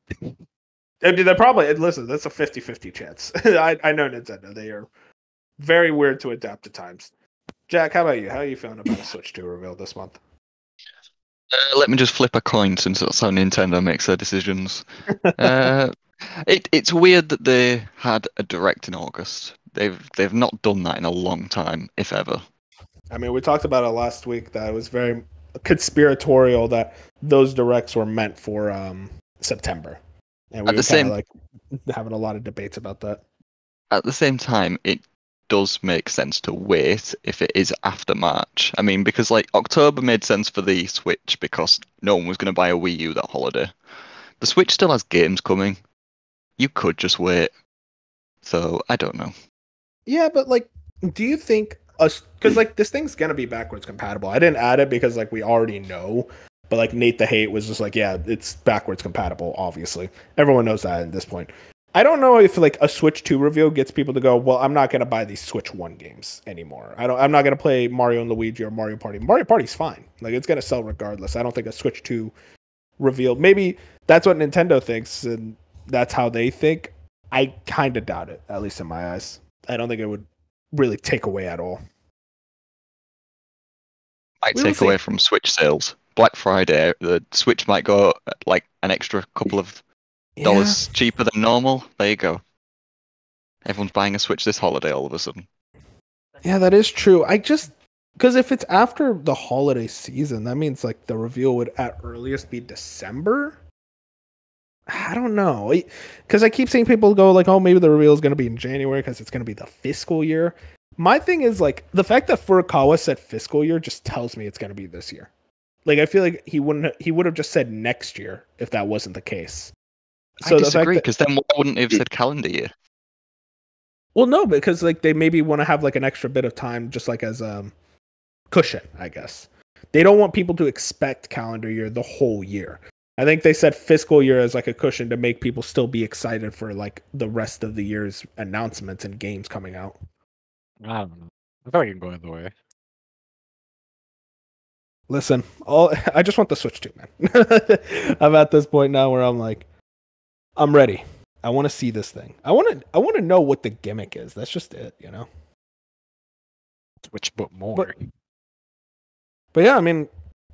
They're probably listen. That's a 50-50 chance. I know Nintendo; they are very weird to adapt to times. Jack, how about you? How are you feeling about a Switch 2 reveal this month? Let me just flip a coin, since that's how Nintendo makes their decisions. It's weird that they had a direct in August. They've not done that in a long time, if ever. I mean, we talked about it last week that it was very conspiratorial that those directs were meant for September, and we were kind of like having a lot of debates about that. At the same time, it does make sense to wait if it is after March. I mean, because like October made sense for the Switch because no one was going to buy a Wii U that holiday. The Switch still has games coming. You could just wait. So I don't know. Yeah, but like, do you think because like this thing's gonna be backwards compatible? I didn't add it because like we already know, but like Nate the Hate was just like, yeah, it's backwards compatible. Obviously, everyone knows that at this point. I don't know if like a Switch 2 reveal gets people to go, well, I'm not gonna buy these Switch 1 games anymore. I'm not gonna play Mario and Luigi or Mario Party. Mario Party's fine. Like it's gonna sell regardless. I don't think a Switch 2 reveal. Maybe that's what Nintendo thinks, and that's how they think. I kind of doubt it, at least in my eyes. I don't think it would really take away at all. Might take away from Switch sales. Black Friday, the Switch might go like an extra couple of dollars cheaper than normal. There you go. Everyone's buying a Switch this holiday all of a sudden. Yeah, that is true. Because if it's after the holiday season, that means like the reveal would at earliest be December. I don't know, because I keep seeing people go like, oh, maybe the reveal is going to be in January because it's going to be the fiscal year. My thing is like the fact that Furukawa said fiscal year just tells me it's going to be this year. Like I feel like he would have just said next year if that wasn't the case. So I disagree, because then why wouldn't he have said calendar year? Well, no, because like they maybe want to have like an extra bit of time, just like as cushion, I guess. They don't want people to expect calendar year the whole year. I think they said fiscal year as like a cushion to make people still be excited for like the rest of the year's announcements and games coming out. I don't know. I feel like it can go either way. Listen, I just want the Switch 2, man. I'm at this point now where I'm like, I'm ready. I want to see this thing. I want to know what the gimmick is. That's just it, you know. Switch, but more. But yeah, I mean,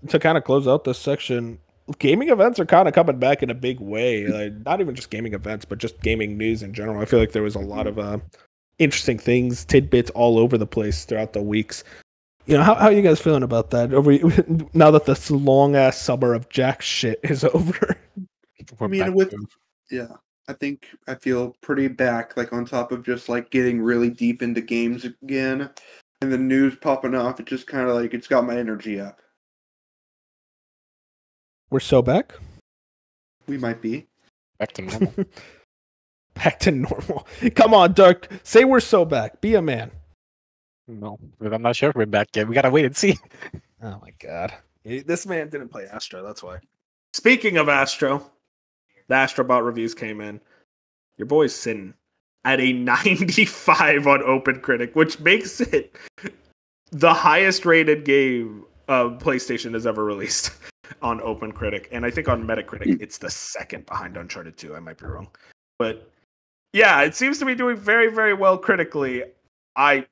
to kind of close out this section, gaming events are kind of coming back in a big way. Like, not even just gaming events, but just gaming news in general. I feel like there was a lot of interesting things, tidbits all over the place throughout the weeks. You know, how are you guys feeling about that? Over now that this long ass summer of jack shit is over. We're I mean, back with to- yeah, I think I feel pretty back, like on top of just like getting really deep into games again, and the news popping off. It just kind of like it's got my energy up. We're so back. We might be. back to normal. Back to normal. Come on, Dirk. Say we're so back. Be a man. No, but I'm not sure if we're back yet. We gotta wait and see. Oh my god. This man didn't play Astro, that's why. Speaking of Astro, the Astrobot reviews came in. Your boy's sitting at a 95 on OpenCritic, which makes it the highest rated game PlayStation has ever released on OpenCritic. And I think on Metacritic, it's the second behind Uncharted 2. I might be wrong. But yeah, it seems to be doing very, very well critically. I'm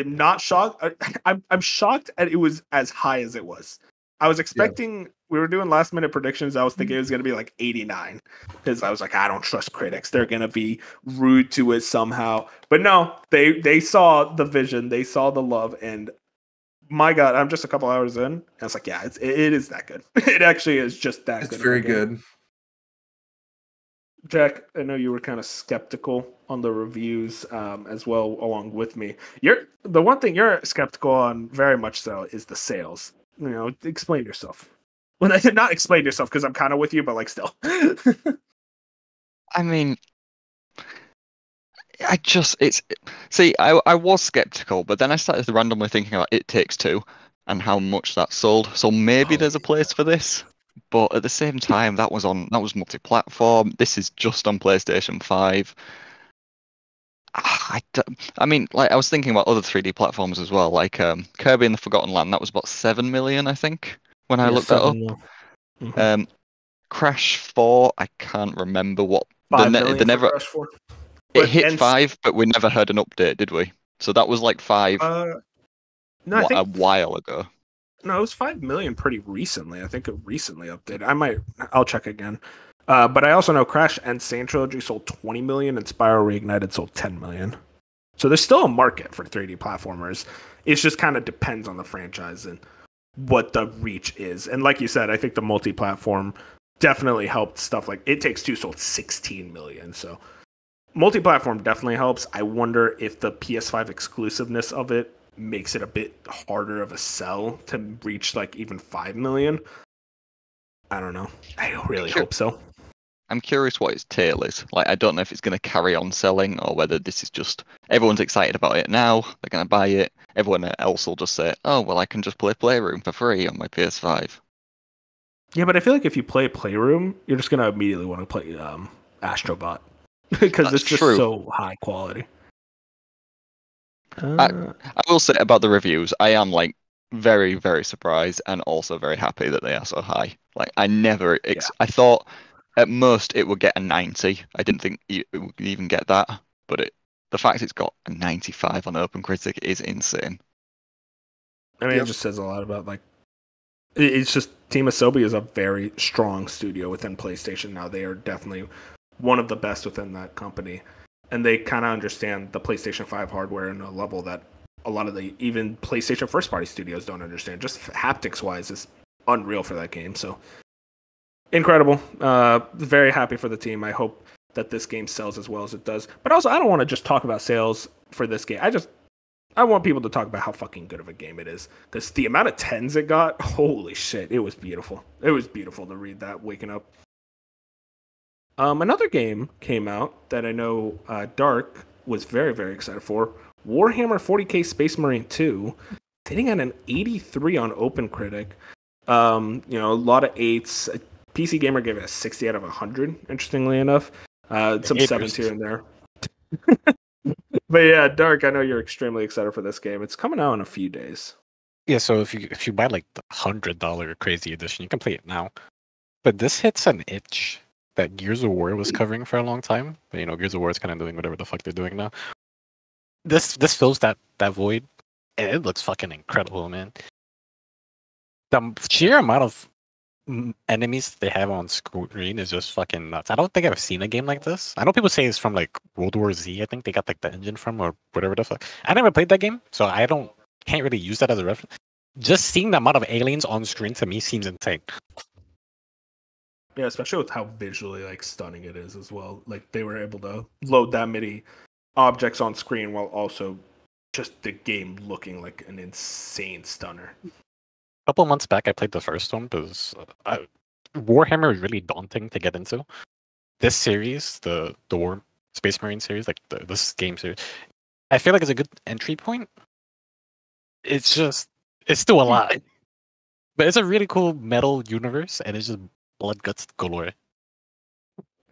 not shocked. I'm shocked at it was as high as it was. I was expecting, we were doing last minute predictions. I was thinking it was going to be like 89 because I was like, I don't trust critics. They're going to be rude to it somehow. But no, they saw the vision. They saw the love. And my God, I'm just a couple hours in. And it's like, yeah, it is that good. It actually is just that good. It's very good. Jack, I know you were kind of skeptical on the reviews as well, along with me. The one thing you're skeptical on, very much so, is the sales. You know, explain yourself. Well, I did not explain yourself because I'm kind of with you, but like still. I mean, I was skeptical, but then I started randomly thinking about It Takes Two and how much that sold. So maybe there's a place for this. But at the same time, that was multi-platform. This is just on PlayStation 5. I mean, like I was thinking about other 3D platforms as well, like Kirby and the Forgotten Land. That was about 7 million, I think, when I looked that up. Mm-hmm. Crash 4, I can't remember what 5 million for Crash 4. It hit 5, but we never heard an update, did we? So that was like 5 no, a while ago. No, it was 5 million pretty recently. I think it recently updated. I'll check again. But I also know Crash and Sane Trilogy sold 20 million and Spyro Reignited sold 10 million. So there's still a market for 3D platformers. It just kind of depends on the franchise and what the reach is. And like you said, I think the multi-platform definitely helped stuff like It Takes Two sold 16 million. So multi-platform definitely helps. I wonder if the PS5 exclusiveness of it makes it a bit harder of a sell to reach like even 5 million. I don't know. I really hope so. I'm curious what its tail is. Like, I don't know if it's going to carry on selling or whether this is just everyone's excited about it now. They're going to buy it. Everyone else will just say, "Oh, well, I can just play Playroom for free on my PS5." Yeah, but I feel like if you play Playroom, you're just going to immediately want to play Astrobot because it's just so high quality. I will say about the reviews, I am like very, very surprised and also very happy that they are so high. Like, I thought at most it would get a 90. I didn't think it would even get that, but the fact it's got a 95 on OpenCritic is insane. I mean, it just says a lot about like it's just Team Asobi is a very strong studio within PlayStation now. They are definitely one of the best within that company, and they kind of understand the PlayStation 5 hardware in a level that a lot of the even PlayStation first-party studios don't understand. Just haptics-wise, is unreal for that game. So incredible. Very happy for the team. I hope that this game sells as well as it does. But also, I don't want to just talk about sales for this game. I want people to talk about how fucking good of a game it is. Because the amount of 10s it got, holy shit, it was beautiful. It was beautiful to read that waking up. Another game came out that I know Dark was very, very excited for. Warhammer 40k Space Marine 2, sitting at an 83 on OpenCritic. A lot of 8s. PC Gamer gave it a 60 out of 100, interestingly enough. Some 7s here and there. But yeah, Dark, I know you're extremely excited for this game. It's coming out in a few days. Yeah, so if you buy like the $100 crazy edition, you can play it now. But this hits an itch that Gears of War was covering for a long time. But, Gears of War is kind of doing whatever the fuck they're doing now. This fills that void, and it looks fucking incredible, man. The sheer amount of enemies they have on screen is just fucking nuts. I don't think I've seen a game like this. I know people say it's from like World War Z. I think they got like the engine from or whatever the fuck. I never played that game, so can't really use that as a reference. Just seeing the amount of aliens on screen to me seems insane. Yeah, especially with how visually like stunning it is as well. Like they were able to load that many objects on screen while also just the game looking like an insane stunner. A couple months back, I played the first one because Warhammer is really daunting to get into. This series, the War Space Marine series, like this game series, I feel like it's a good entry point. It's still a lot, but it's a really cool metal universe, and it's just blood guts galore.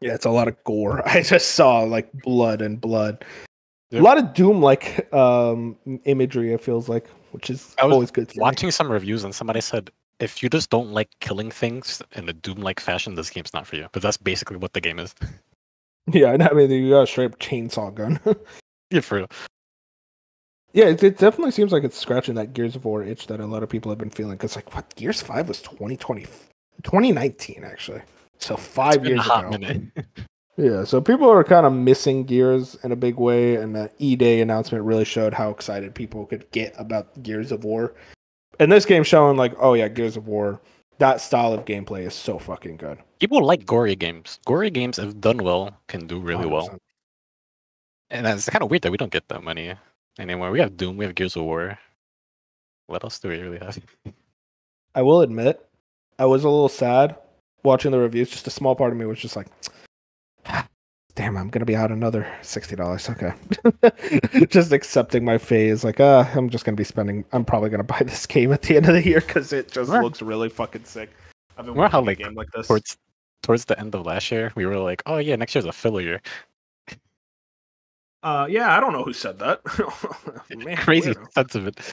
Yeah, it's a lot of gore. I just saw like blood and blood. Yep. A lot of Doom-like imagery, it feels like, which is always good. Watching some reviews, and somebody said, if you just don't like killing things in a Doom-like fashion, this game's not for you. But that's basically what the game is. Yeah, I mean, you got a straight up chainsaw gun. Yeah, for real. Yeah, it definitely seems like it's scratching that Gears of War itch that a lot of people have been feeling. Because, like, what? Gears 5 was 2019, actually. So 5 years ago. Yeah, so people are kind of missing Gears in a big way, and the E-Day announcement really showed how excited people could get about Gears of War. And this game showing like, oh yeah, Gears of War, that style of gameplay is so fucking good. People like gory games. Gory games, if done well, can do really 100%. well. And it's kind of weird that we don't get that many anymore. We have Doom, we have Gears of War. What else do we really have? I will admit, I was a little sad watching the reviews. Just a small part of me was just like, damn, I'm gonna be out another $60. Okay, just accepting my phase. Like, I'm just gonna be spending. I'm probably gonna buy this game at the end of the year because it just looks really fucking sick. I've been Remember how wanting a game like this towards the end of last year, we were like, oh yeah, next year's a filler year. Yeah, I don't know who said that. Man, crazy weirdo. sentiment.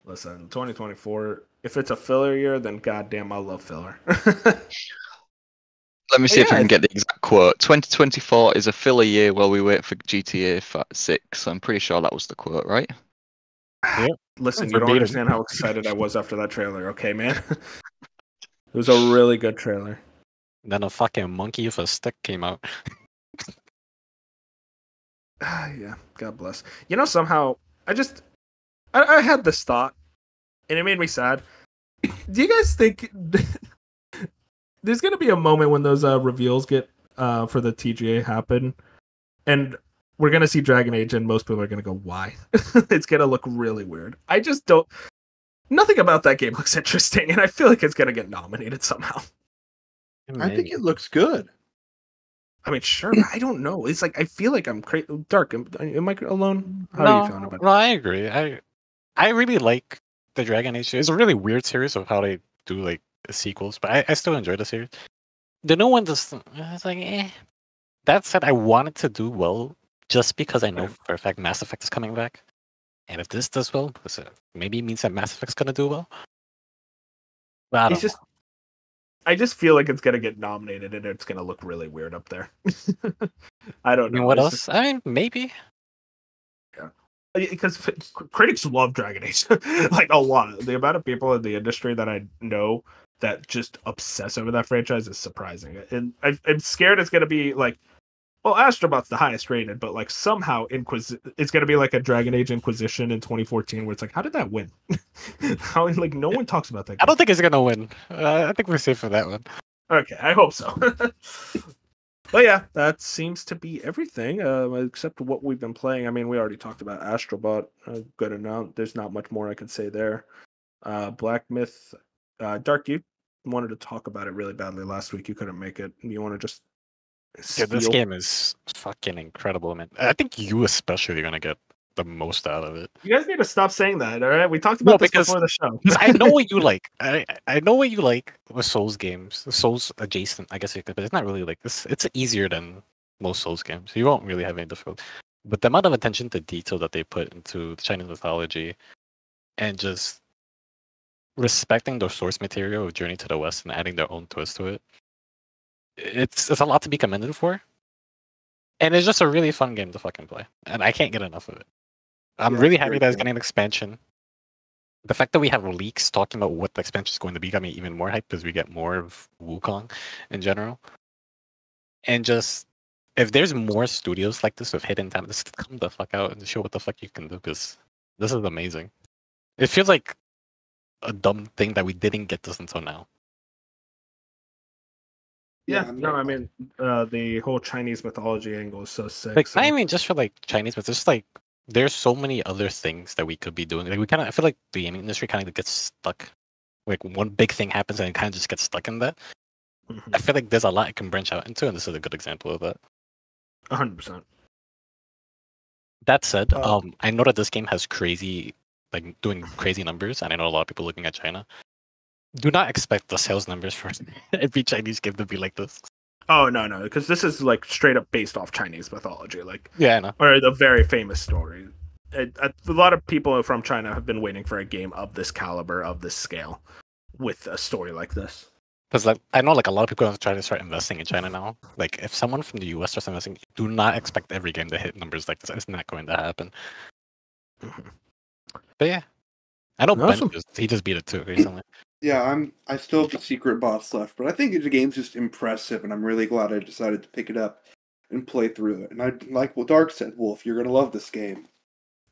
Listen, 2024. If it's a filler year, then goddamn, I love filler. Let me see if I can get the exact quote. 2024 is a filler year while we wait for GTA 6. I'm pretty sure that was the quote, right? Yeah. Listen, you don't understand how excited I was after that trailer, okay, man? It was a really good trailer. Then a fucking monkey with a stick came out. Yeah, God bless. You know, somehow, I had this thought, and it made me sad. Do you guys think there's going to be a moment when those reveals get for the TGA happen, and we're going to see Dragon Age, and most people are going to go, why? It's going to look really weird. I just don't... Nothing about that game looks interesting, and I feel like it's going to get nominated somehow. I think it looks good. I mean, sure, but I don't know. It's like, I feel like I'm crazy. Dark, am I alone? How are you feeling about it? No, I agree. I really like the Dragon Age series. It's a really weird series of how they do like sequels, but I still enjoy the series. The new one just, it's like, eh. That said, I want it to do well just because I know for a fact Mass Effect is coming back. And if this does well, maybe it means that Mass Effect's gonna do well. But I just feel like it's gonna get nominated and it's gonna look really weird up there. I don't know. What else? I mean, maybe. Yeah, because critics love Dragon Age, like a lot. The amount of people in the industry that I know that just obsess over that franchise is surprising, and I'm scared it's gonna be like, well, Astrobot's the highest rated, but like somehow it's gonna be like a Dragon Age Inquisition in 2014, where it's like, how did that win? How like no one talks about that game. I don't think it's gonna win. I think we're safe for that one. Okay, I hope so. But yeah, that seems to be everything, except what we've been playing. I mean, we already talked about Astrobot a good amount. There's not much more I can say there. Black Myth, Dark, you wanted to talk about it really badly last week. You couldn't make it. You want to just Dude, this game is fucking incredible, man. I think you especially are gonna get the most out of it. You guys need to stop saying that, all right? We talked about this before the show. I know what you like. I know what you like with Souls games. Souls adjacent, I guess, but it's not really like this. It's easier than most Souls games. You won't really have any difficulty. But the amount of attention to detail that they put into Chinese mythology and just respecting the source material of Journey to the West and adding their own twist to it, it's a lot to be commended for. And it's just a really fun game to fucking play. And I can't get enough of it. I'm Yeah, really it's happy very that it's cool. getting an expansion. The fact that we have leaks talking about what the expansion is going to be got me even more hyped because we get more of Wukong in general. And just if there's more studios like this with hidden talent, just come the fuck out and show what the fuck you can do because this is amazing. It feels like a dumb thing that we didn't get this until now. Yeah, I'm no, not- I mean, the whole Chinese mythology angle is so sick. Like, so. not even just for like Chinese, but just like there's so many other things that we could be doing. Like I feel like the gaming industry kind of gets stuck. Like one big thing happens and it kind of just gets stuck in that. Mhm. I feel like there's a lot it can branch out into, and this is a good example of that. 100%. That said, Uh, I know that this game has crazy, like doing crazy numbers, and I know a lot of people looking at China. Do not expect the sales numbers for every Chinese game to be like this. Oh, no, because this is like straight up based off Chinese mythology, like, Yeah, I know. or the very famous story. A lot of people from China have been waiting for a game of this caliber, of this scale, with a story like this. Because like I know like a lot of people are trying to start investing in China now. Like if someone from the US starts investing, do not expect every game to hit numbers like this. It's not going to happen. Mhm. But yeah, I know Awesome. Ben he just beat it too recently. Yeah, I still have the secret boss left, but I think the game's just impressive, and I'm really glad I decided to pick it up and play through it. And I like what Dark said, Wolf, you're gonna love this game.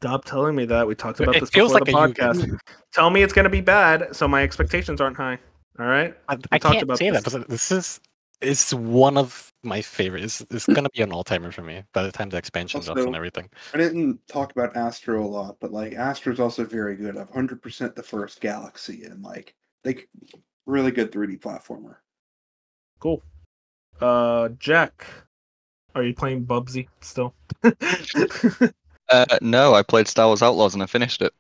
Stop telling me that. We talked about It this feels before like the a podcast. Tell me it's going to be bad, so my expectations aren't high. All right? I We talked can't about say this. that, but it's one of my favorites. It's gonna be an all timer for me by the time the expansion drops Also, and everything. I didn't talk about Astro a lot, but like Astro's also very good. I've 100% the first Galaxy, and like really good 3D platformer. Cool. Jack, are you playing Bubsy still? No, I played Star Wars Outlaws and I finished it.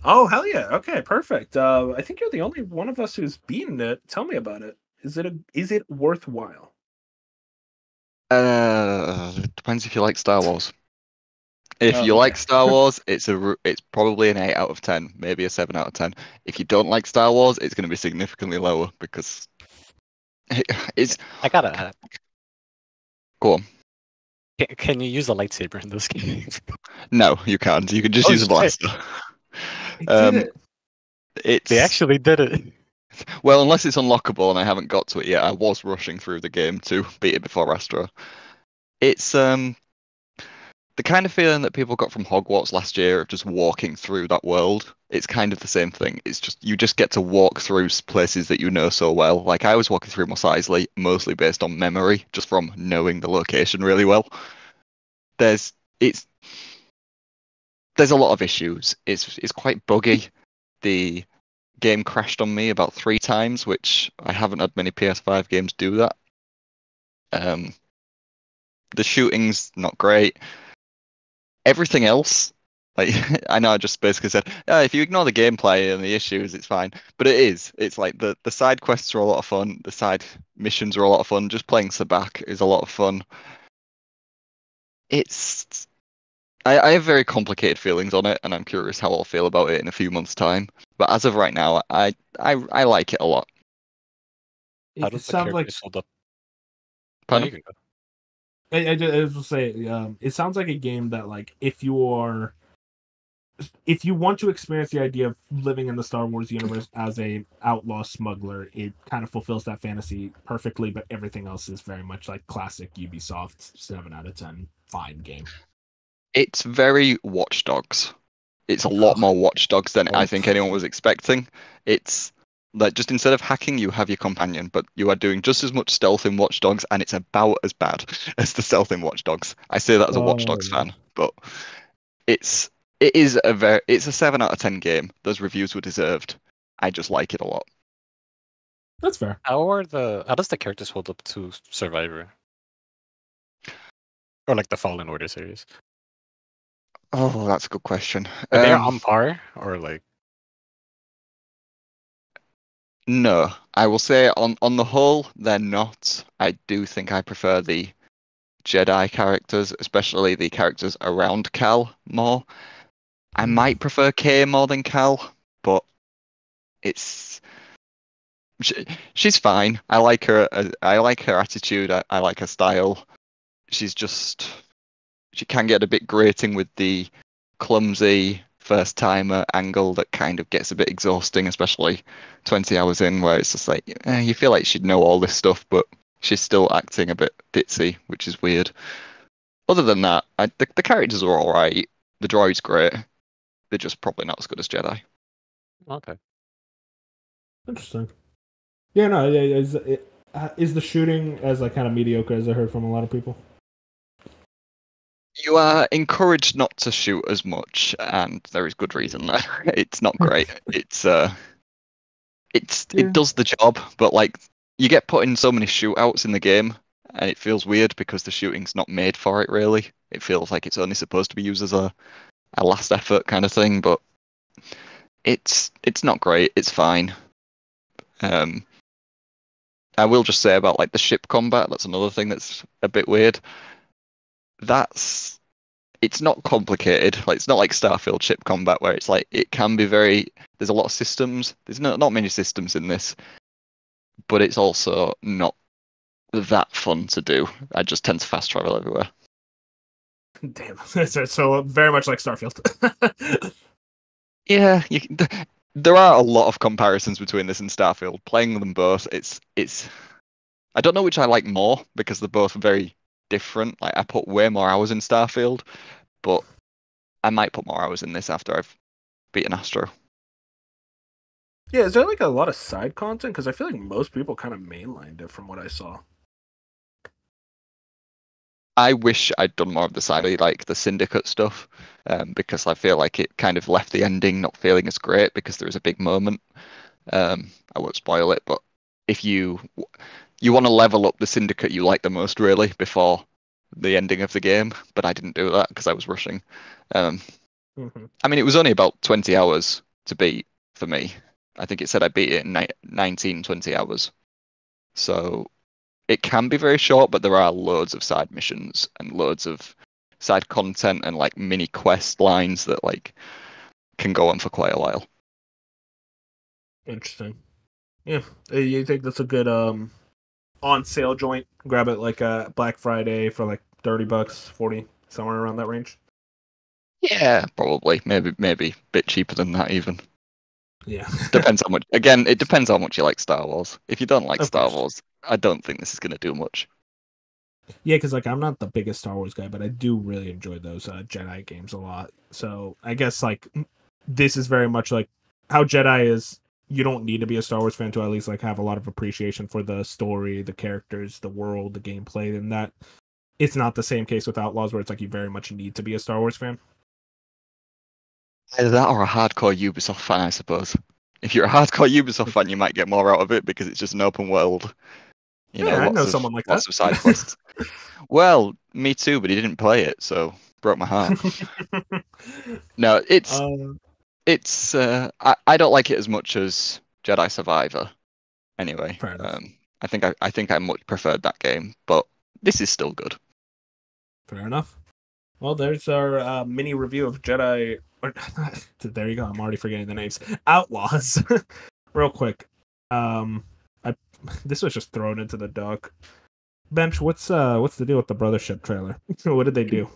Oh, hell yeah. Okay, perfect. I think you're the only one of us who's beaten it. Tell me about it. Is it worthwhile? Depends if you like Star Wars. If you Okay. like Star Wars, it's probably an 8 out of 10, maybe a 7 out of 10. If you don't like Star Wars, it's going to be significantly lower because it's I gotta go on. can you use a lightsaber in this game? No, you can't. You can just Oh, use a shit. blaster. It Um, did it. It's They actually did it. well, unless it's unlockable and I haven't got to it yet. I was rushing through the game to beat it before Astro. It's the kind of feeling that people got from Hogwarts last year of just walking through that world. It's kind of the same thing. It's just you just get to walk through places that you know so well. Like I was walking through Mos Eisley mostly based on memory, just from knowing the location really well. There's it's there's a lot of issues. It's quite buggy. The game crashed on me about 3 times, which I haven't had many PS5 games do that. The shooting's not great. Everything else, like I know I just basically said, if you ignore the gameplay and the issues, it's fine. But it is. It's like the side quests are a lot of fun. The side missions are a lot of fun. Just playing Sabak is a lot of fun. It's I have very complicated feelings on it, and I'm curious how I'll feel about it in a few months' time. But as of right now, I like it a lot. How It does the sounds like characters hold up? No, Pardon? you can go. I just will say, it sounds like a game that, like, if you want to experience the idea of living in the Star Wars universe as a outlaw smuggler, it kind of fulfills that fantasy perfectly. But everything else is very much like classic Ubisoft 7 out of 10 fine game. It's very Watch Dogs. It's a lot more Watch Dogs than I think anyone was expecting. It's like just instead of hacking, you have your companion, but you are doing just as much stealth in Watch Dogs, and it's about as bad as the stealth in Watch Dogs. I say that as a Watch Dogs fan, but it's a 7 out of 10 game. Those reviews were deserved. I just like it a lot. That's fair. How does the characters hold up to Survivor? Or like the Fallen Order series? Oh, that's a good question. Are they on par or like No, I will say on the whole, they're not. I do think I prefer the Jedi characters, especially the characters around Cal, more. I might prefer Kay more than Cal, but she's fine. I like her. I like her attitude. I like her style. She can get a bit grating with the clumsy first timer angle that kind of gets a bit exhausting, especially 20 hours in, where it's just like you feel like she'd know all this stuff, but she's still acting a bit ditzy, which is weird. Other than that, the characters are all right. The droid's great. They're just probably not as good as Jedi. Okay. Interesting. Yeah, no, is the shooting as like kind of mediocre as I heard from a lot of people? You are encouraged not to shoot as much, and there is good reason there. It's not great. It does the job, but like you get put in so many shootouts in the game, and it feels weird because the shooting's not made for it really. It feels like it's only supposed to be used as a last effort kind of thing, but it's not great. It's fine. I will just say about like the ship combat, that's another thing that's a bit weird. It's not complicated. Like it's not like Starfield ship combat where it's like it can be there's a lot of systems. There's not many systems in this, but it's also not that fun to do. I just tend to fast travel everywhere. Damn. So very much like Starfield. Yeah, there are a lot of comparisons between this and Starfield. Playing them both, it's. I don't know which I like more because they're both very different. Like I put way more hours in Starfield, but I might put more hours in this after I've beaten Astro. Yeah, is there like a lot of side content? Because I feel like most people kind of mainlined it from what I saw. I wish I'd done more of the side, like the Syndicate stuff, because I feel like it kind of left the ending not feeling as great because there was a big moment. I won't spoil it, but if you want to level up the Syndicate you like the most, really, before the ending of the game, but I didn't do that because I was rushing. I mean, it was only about 20 hours to beat for me. I think it said I beat it in 19, 20 hours. So it can be very short, but there are loads of side missions and loads of side content and like mini quest lines that like can go on for quite a while. Interesting. Yeah, you think that's a good on sale joint? Grab it like a Black Friday for like $30, 40, somewhere around that range. Yeah, probably. Maybe a bit cheaper than that even. Yeah. Depends how much. Again, it depends how much you like Star Wars. If you don't like Of Star course. Wars, I don't think this is going to do much. Yeah, because like I'm not the biggest Star Wars guy, but I do really enjoy those Jedi games a lot. So I guess like this is very much like how Jedi is. You don't need to be a Star Wars fan to at least like have a lot of appreciation for the story, the characters, the world, the gameplay, and that it's not the same case with Outlaws where it's like you very much need to be a Star Wars fan. Either that or a hardcore Ubisoft fan, I suppose. If you're a hardcore Ubisoft fan, you might get more out of it because it's just an open world. You know, I know lots someone like of that. side quests. Well, me too, but he didn't play it, so broke my heart. No, it's I don't like it as much as Jedi Survivor. Anyway, Fair enough. I think I much preferred that game, but this is still good. Fair enough. Well, there's our mini review of Jedi. There you go. I'm already forgetting the names. Outlaws. Real quick. This was just thrown into the dock. Bench, what's the deal with the Brothership trailer? What did they do?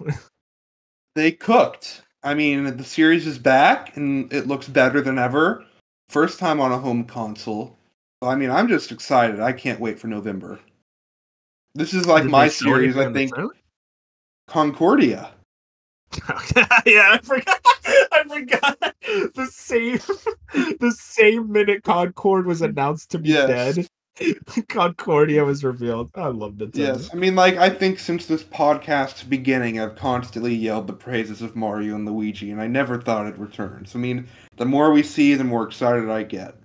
They cooked. I mean, the series is back, and it looks better than ever. First time on a home console. I mean, I'm just excited. I can't wait for November. This is like Did my they show series, anything I in the think. trailer? Concordia. Yeah, I forgot. The same minute Concord was announced to be dead, Concordia was revealed. I love Nintendo. Yes, I mean, like, I think since this podcast's beginning, I've constantly yelled the praises of Mario and Luigi, and I never thought it returns. I mean, the more we see, the more excited I get.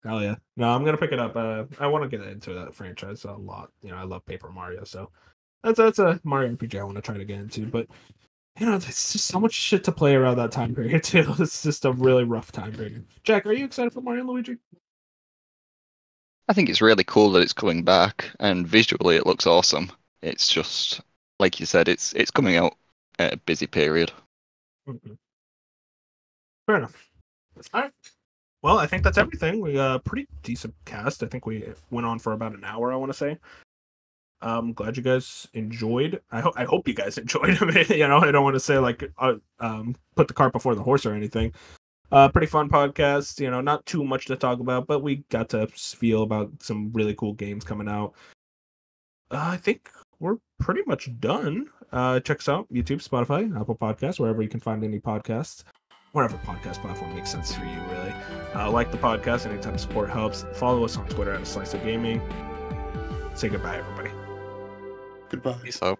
Hell yeah. No, I'm gonna pick it up. I want to get into that franchise a lot. You know, I love Paper Mario, so that's a Mario RPG I want to try to get into. But you know, there's just so much shit to play around that time period too. It's just a really rough time period. Jack, are you excited for Mario and Luigi? I think it's really cool that it's coming back, and visually it looks awesome. It's just like you said, it's coming out at a busy period. Mhm. Fair enough. All right. Well, I think that's everything. We pretty decent cast. I think we went on for about an hour, I want to say. I'm glad you guys enjoyed. I hope you guys enjoyed. I mean, I don't want to say like put the cart before the horse or anything. Pretty fun podcast. Not too much to talk about, but we got to feel about some really cool games coming out. I think we're pretty much done. Check us out: YouTube, Spotify, Apple Podcasts, wherever you can find any podcasts. Whatever podcast platform makes sense for you, really. Like the podcast, anytime support helps. Follow us on Twitter at A Slice of Gaming. Say goodbye, everybody. Goodbye. Peace out.